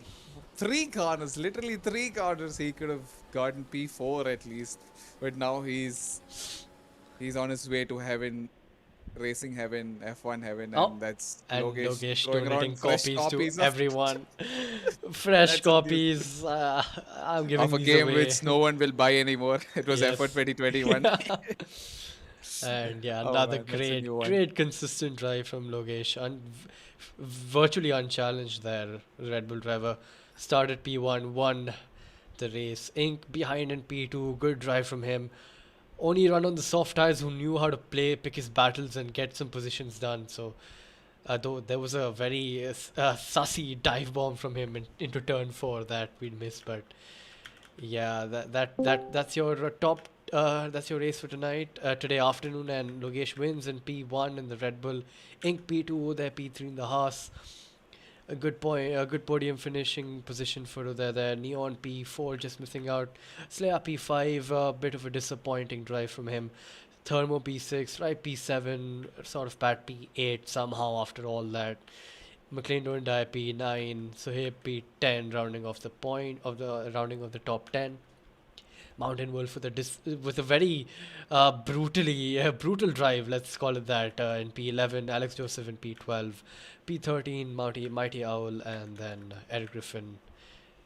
3 corners, literally 3 corners, he could have gotten P4 at least. But now he's on his way to heaven, racing heaven, F1 heaven, Oh, and that's And Logesh Logesh throwing donating around fresh copies to of- everyone. Fresh That's copies. I'm giving of a these game away. which no one will buy anymore. It was Yes. F1 2021. And yeah, Oh another man, that's a new one. great consistent drive from Logesh. Virtually unchallenged there, Red Bull driver. Started P1, won the race. Ink behind in P2, good drive from him. Only run on the soft tires who knew how to pick his battles and get some positions done. So, though there was a very sussy dive bomb from him into turn 4 that we missed, but yeah, that's your top. That's your race for tonight, today afternoon, and Logesh wins in P1 in the Red Bull, Ink P2, Uday P3 in the Haas. A good podium finishing position for Uday there. Neon P4 just missing out. Slayer P5, a bit of a disappointing drive from him. Thermo P6, right P7, sort of bad P8 somehow after all that. McLean don't die P9, Sohaib P10, rounding off the top 10. Mountain Wolf with a very brutal drive, let's call it that, in P11, Alex Joseph in P12, P13, Mighty Owl, and then Eric Griffin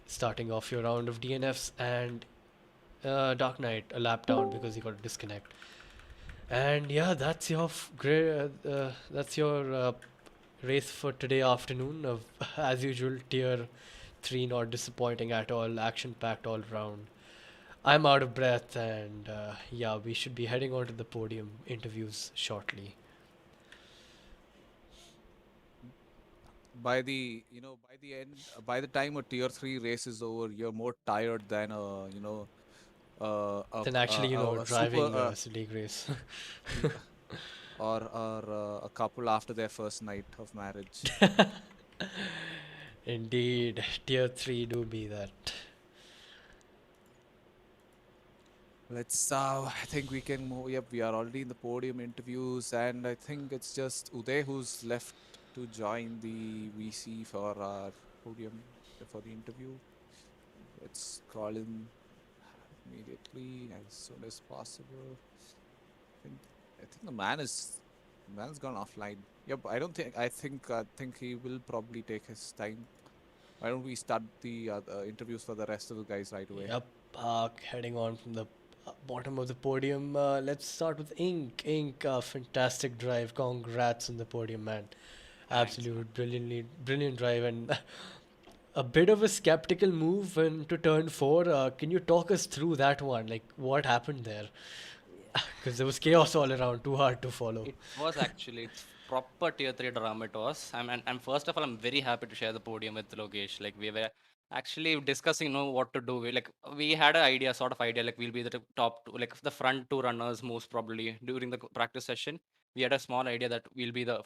starting off your round of DNFs, and Dark Knight a lap down because he got a disconnect. And yeah, that's your race for today afternoon. Of as usual, tier 3 not disappointing at all, action packed all round. I'm out of breath, and yeah, we should be heading on to the podium interviews shortly. By the end, by the time a tier 3 race is over, you're more tired than Then actually, a driving super a league race. or a couple after their first night of marriage. Indeed, tier 3 do be that. I think we can move. Yep, we are already in the podium interviews, and I think it's just Uday who's left to join the VC for our podium for the interview. Let's call him immediately as soon as possible. I think the man's gone offline. Yep, I think he will probably take his time. Why don't we start the interviews for the rest of the guys right away? Yep, heading on from the bottom of the podium. Let's start with Ink. Ink, fantastic drive. Congrats on the podium, man. Absolute brilliant drive, and a bit of a skeptical move into turn 4. Can you talk us through that one? Like, what happened there? Because there was chaos all around, too hard to follow. It was actually it's proper tier 3 drama. It was. I'm first of all, I'm very happy to share the podium with Logesh. Like we were actually discussing, what to do. We had an idea, sort of idea, like we'll be the top two, like the front two runners most probably during the practice session. We had a small idea that we'll be the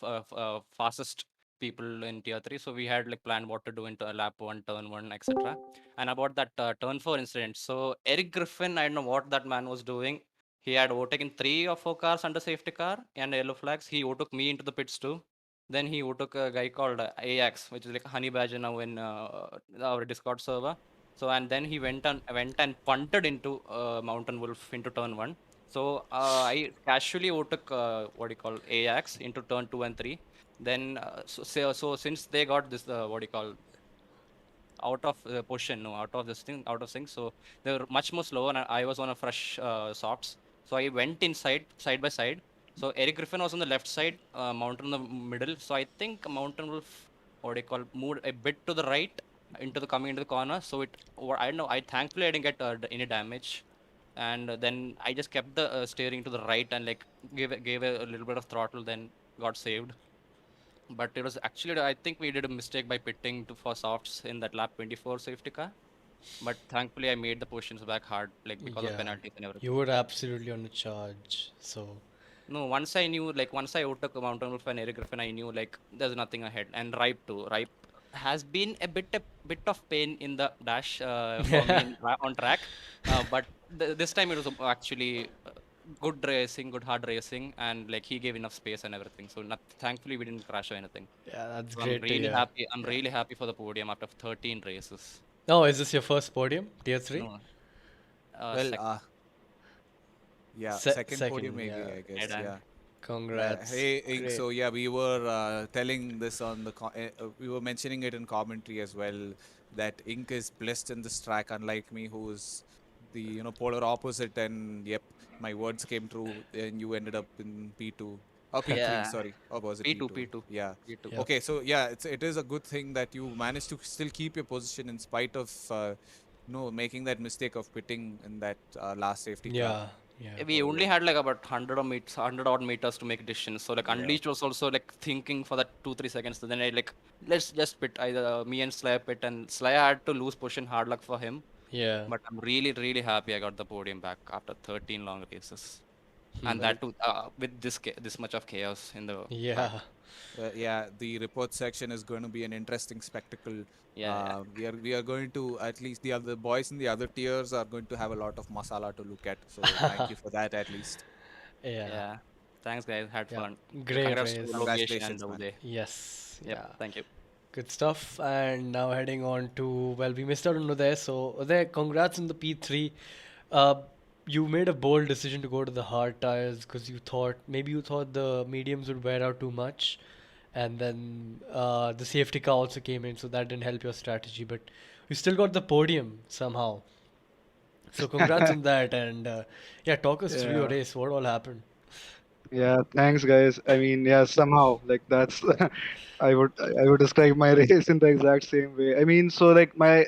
fastest people in tier 3. So we had like planned what to do into lap 1, turn 1, etc. And about that turn 4 incident. So Eric Griffin, I don't know what that man was doing. He had overtaken 3 or 4 cars under safety car and yellow flags. He overtook me into the pits too. Then he overtook a guy called AX, which is like a honey badger now in our Discord server. So and then he went and punted into Mountain Wolf into turn 1. So I casually overtook what do you call AX into turn 2 and 3. Then so since they got this what do you call out of position, no, out of sync. So they were much more slower, and I was on a fresh softs. So I went inside, side by side. So Eric Griffin was on the left side, Mountain in the middle. So I think Mountain Wolf, what do you call, moved a bit to the right coming into the corner. So I don't know. Thankfully I didn't get any damage, and then I just kept the steering to the right and like gave a little bit of throttle, then got saved. But it was actually, I think we did a mistake by pitting for softs in that lap 24 safety car. But thankfully, I made the positions back hard, like because of penalties and everything. You were absolutely on a charge, so. No, once I knew, like once I overtook Mountain Wolf and Eric Griffin, I knew like there's nothing ahead. And Ripe too. Ripe has been a bit of pain in the dash for me on track, but this time it was actually good racing, good hard racing, and like he gave enough space and everything. So thankfully we didn't crash or anything. Yeah, that's So great. I'm really happy. I'm really happy for the podium after 13 races. Oh, is this your first podium, tier 3? No, Well, yeah, second podium maybe, yeah. I guess. Yeah. Congrats. Hey, Ink, Great. so yeah, we were telling this on the we were mentioning it in commentary as well, that Ink is blessed in this track, unlike me, who's the polar opposite. And yep, my words came true, and you ended up in P2. Oh, P3, Yeah. sorry. Or was it P2, P2? P2. Yeah. P2. Yeah. Okay, so yeah, it is a good thing that you managed to still keep your position in spite of making that mistake of pitting in that last safety car. Yeah. We only had like about 100 odd meters to make decisions. So like Unleashed was also like thinking for that 2-3 seconds. So then I like, let's just pit, either me and Slayer pit, and Slayer had to lose position, hard luck for him. Yeah. But I'm really, really happy I got the podium back after 13 long races. And Well, that too, with this much of chaos in the yeah. Yeah, the report section is going to be an interesting spectacle. Yeah. We are going to, at least the other boys in the other tiers are going to have a lot of masala to look at. So thank you for that at least. Yeah. Thanks, guys. Had Yeah. fun. Great Congrats to race. Logesh and Congratulations, man. Uday. Yes. Yep. Yeah. Thank you. Good stuff. And now heading on to, well, we missed out on Uday. So, Uday, congrats on the P3. Uh, you made a bold decision to go to the hard tires because you thought the mediums would wear out too much, and then the safety car also came in, so that didn't help your strategy. But you still got the podium somehow. So congrats on that, and yeah, talk us through your Yeah. race. What all happened? Yeah, thanks guys. I mean, yeah, somehow like that's I would describe my race in the exact same way. I mean, so like my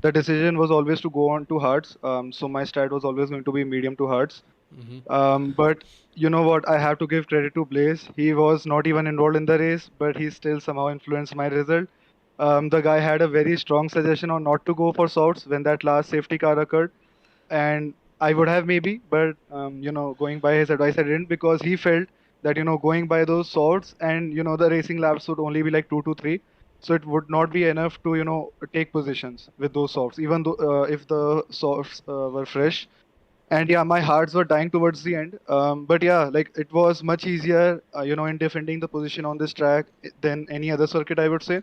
the decision was always to go on to hards. So my strat was always going to be medium to hards. Hmm. But you know what? I have to give credit to Blaze. He was not even enrolled in the race, but he still somehow influenced my result. The guy had a very strong suggestion on not to go for softs when that last safety car occurred, and I would have maybe, but going by his advice, I didn't because he felt that going by those swords and the racing laps would only be like 2 to 3, so it would not be enough to take positions with those softs, even though if the softs were fresh. And yeah, my hearts were dying towards the end. But yeah, like it was much easier, in defending the position on this track than any other circuit, I would say.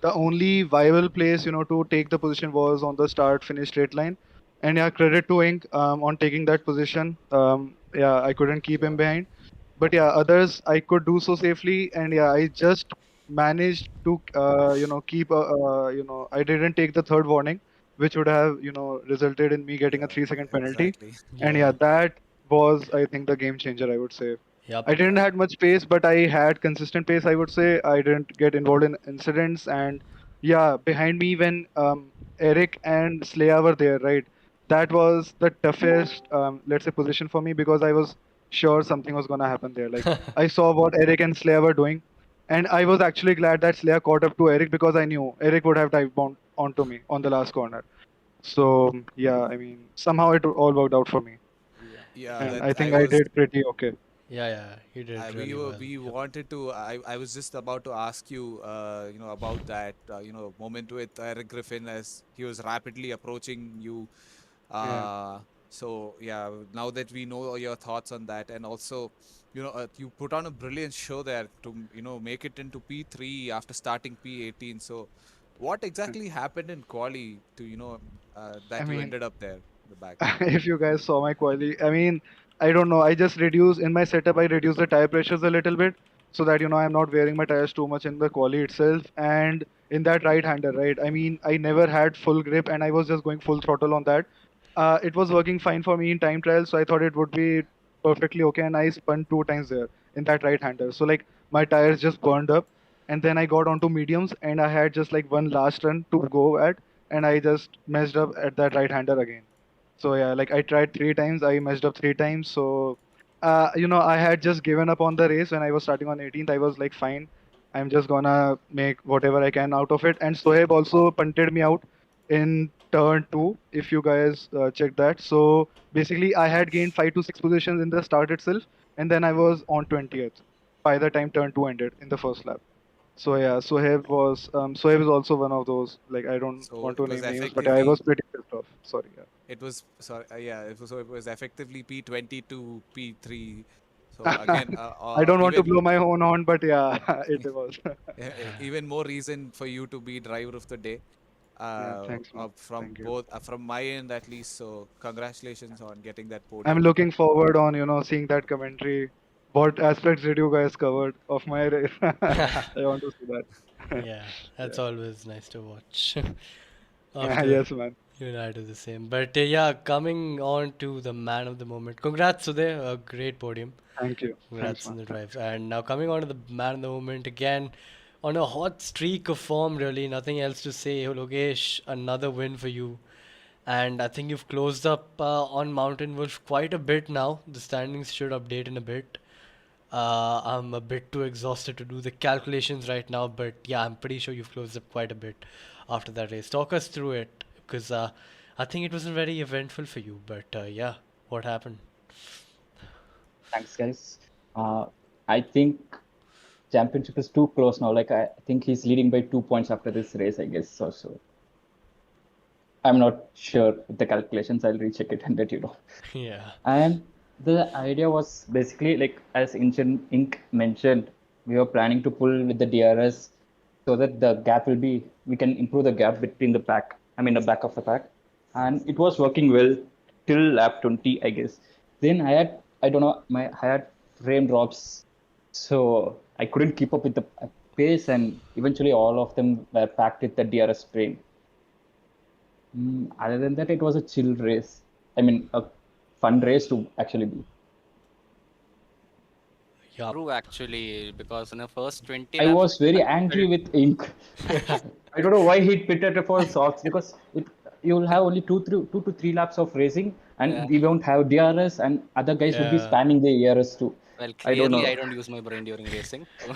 The only viable place, to take the position was on the start-finish straight line. And yeah, credit to Ink on taking that position. Yeah, I couldn't keep him behind. But yeah, others I could do so safely, and yeah, I just managed to, keep. I didn't take the third warning, which would have resulted in me getting a Yeah, 3-second penalty. exactly. And yeah, Yeah. that was, I think, the game changer, I would say. Yep. I didn't had much pace, but I had consistent pace, I would say. I didn't get involved in incidents. And yeah, behind me when Eric and Slaya were there, right? That was the toughest, let's say, position for me because I was sure something was gonna happen there. Like I saw what Eric and Slaya were doing, and I was actually glad that Slaya caught up to Eric because I knew Eric would have dive bombed onto me on the last corner. So yeah, I mean, somehow it all worked out for me, Yeah, and that I I think I was did pretty okay. Yeah, yeah, you did we really were well. we Yep. wanted to I was just about to ask you about that moment with Eric Griffin as he was rapidly approaching you. Yeah. So yeah, now that we know your thoughts on that, and also you put on a brilliant show there to make it into P3 after starting P18. So what exactly happened in quali to I that you mean, ended up there in the back? if you guys saw my quali, I mean, I don't know. I just reduce in my setup. I reduce the tire pressures a little bit so that I'm not wearing my tires too much in the quali itself. And in that right-hander, right? I mean, I never had full grip, and I was just going full throttle on that. It was working fine for me in time trials, so I thought it would be perfectly okay. And I spun 2 times there in that right-hander. So like my tires just burned up, and then I got onto mediums, and I had just like one last run to go at, and I just messed up at that right-hander again. So yeah, like I tried 3 times, I messed up 3 times. So, I had just given up on the race when I was starting on 18th. I was like, fine, I'm just gonna make whatever I can out of it. And Sohaib also punted me out in turn two, if you guys check that. So basically, I had gained 5 to 6 positions in the start itself, and then I was on 20th by the time turn two ended in the first lap. So yeah, Sohaib is also one of those. Like I don't So want it to was name names, but I effectively was pretty pissed off. Sorry. Yeah. It was sorry, yeah. It was effectively P20 to P3. So again, I don't want to even blow my own horn, but yeah, it was. even more reason for you to be driver of the day. Yeah, thanks, man. From Thank you. both from my end at least. So congratulations on getting that I'm podium. looking forward on, seeing that commentary. What aspects did you guys covered of my race? I want to see that. Yeah, that's Yeah. always nice to watch. Yeah, After yes, man. you and I do the same. But yeah, coming on to the man of the moment. Congrats, Sudhir. A great podium. Thank you. Thanks, Congrats on man. the Thanks. drive. And now coming on to the man of the moment again, on a hot streak of form, really. Nothing else to say. Logesh, another win for you. And I think you've closed up on Mountain Wolf quite a bit now. The standings should update in a bit. I'm a bit too exhausted to do the calculations right now, but yeah, I'm pretty sure you've closed up quite a bit after that race. Talk us through it, because I think it wasn't very eventful for you, but yeah, what happened? Thanks, guys. Uh, I think championship is too close now. Like I think he's leading by 2 points after this race, I guess. So I'm not sure with the calculations. I'll recheck it and let you know. Yeah. And the idea was basically like as Ink mentioned, we were planning to pull with the DRS so that the gap will we can improve the gap between the pack. I mean the back of the pack, and it was working well. till lap 20, I guess. Then I don't know, I had frame drops, so I couldn't keep up with the pace, and eventually all of them were packed with the DRS frame. Other than that, it was a chill race. I mean, a fun race to actually be. Yeah. True, actually, because in the first 20 I laps, was very I angry felt with Ink. I don't know why he pitted for softs, because you'll have only two to three laps of racing, yeah. and we won't have DRS, and other guys would be Yeah. spamming the ERS too. Well, I don't clearly, know. I don't use my brain during racing. So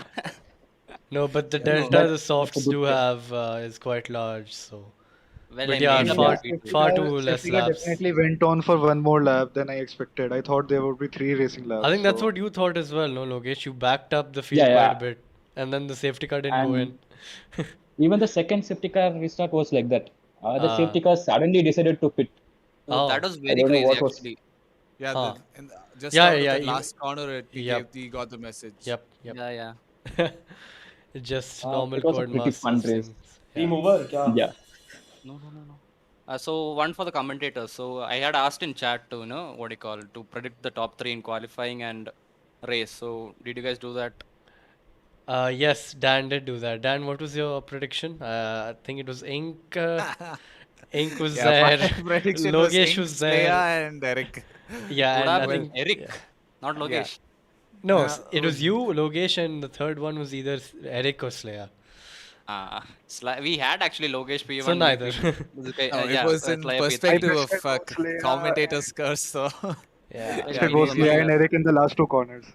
No, but the Yeah, delta the that's a softs good do thing. have is quite large. So, well, but I yeah, made Yeah, up far in Yeah. safety far P2. car, too less safety car laps. definitely went on for one more lap than I expected. I thought there would be 3 racing I laps. think that's So what you thought as well, no, Logesh? You backed up the Yeah, field quite a yeah. bit, and then the safety car didn't go in. And even the second safety car restart was like that. The Uh, safety car suddenly decided to pit. Oh, that oh, was I very don't know crazy, what was. actually. Yeah, huh. just Yeah, out of yeah, that last corner, yep, he got the message. yep, yep. Yeah, yeah. Just normal It was a code pretty masters fun race. things. Team Yeah. Over क्या Yeah. No. So one for the commentators. So I had asked in chat to, what do you call, to predict the top three in qualifying and race. So did you guys do that? Yes, Dan did do that. Dan, what was your prediction? I think it was Ink. Ink was Yeah, my there. prediction was Logesh Ink, was there. Slaya, and Eric. Yeah, Would and have I Well, been think Eric, yeah. not yeah. Logesh. No, it Well, was you, Logesh, and the third one was either Eric or Slayer. We had actually Logesh P1. So neither. no, it Yeah, was in Slayer P3. perspective of suggested both Slayer commentator's curse. So Yeah, Yeah, suggested it both was a Leah mega. and Eric in the last 2 corners.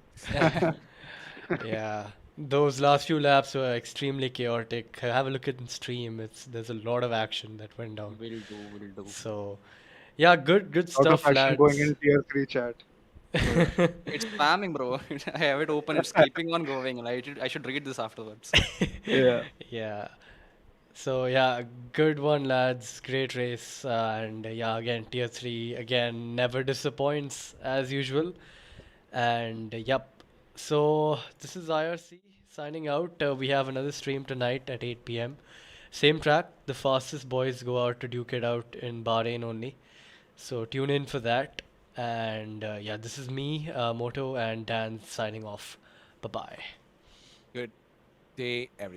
yeah. Those last few laps were extremely chaotic. Have a look at the stream. There's a lot of action that went down. Will do. So, yeah, good Lot of stuff, action going lads. in Tier-3 chat. It's spamming, bro. I have it open. It's keeping on going. And I should read this afterwards. Yeah. Yeah. So yeah, good one, lads. Great race, and yeah, again Tier 3 again never disappoints as usual. And yep. So this is IRC signing out. We have another stream tonight at 8 p.m. Same track. The fastest boys go out to duke it out in Bahrain only. So tune in for that. And yeah, this is me, Moto, and Dan signing off. Bye bye. good day, everyone.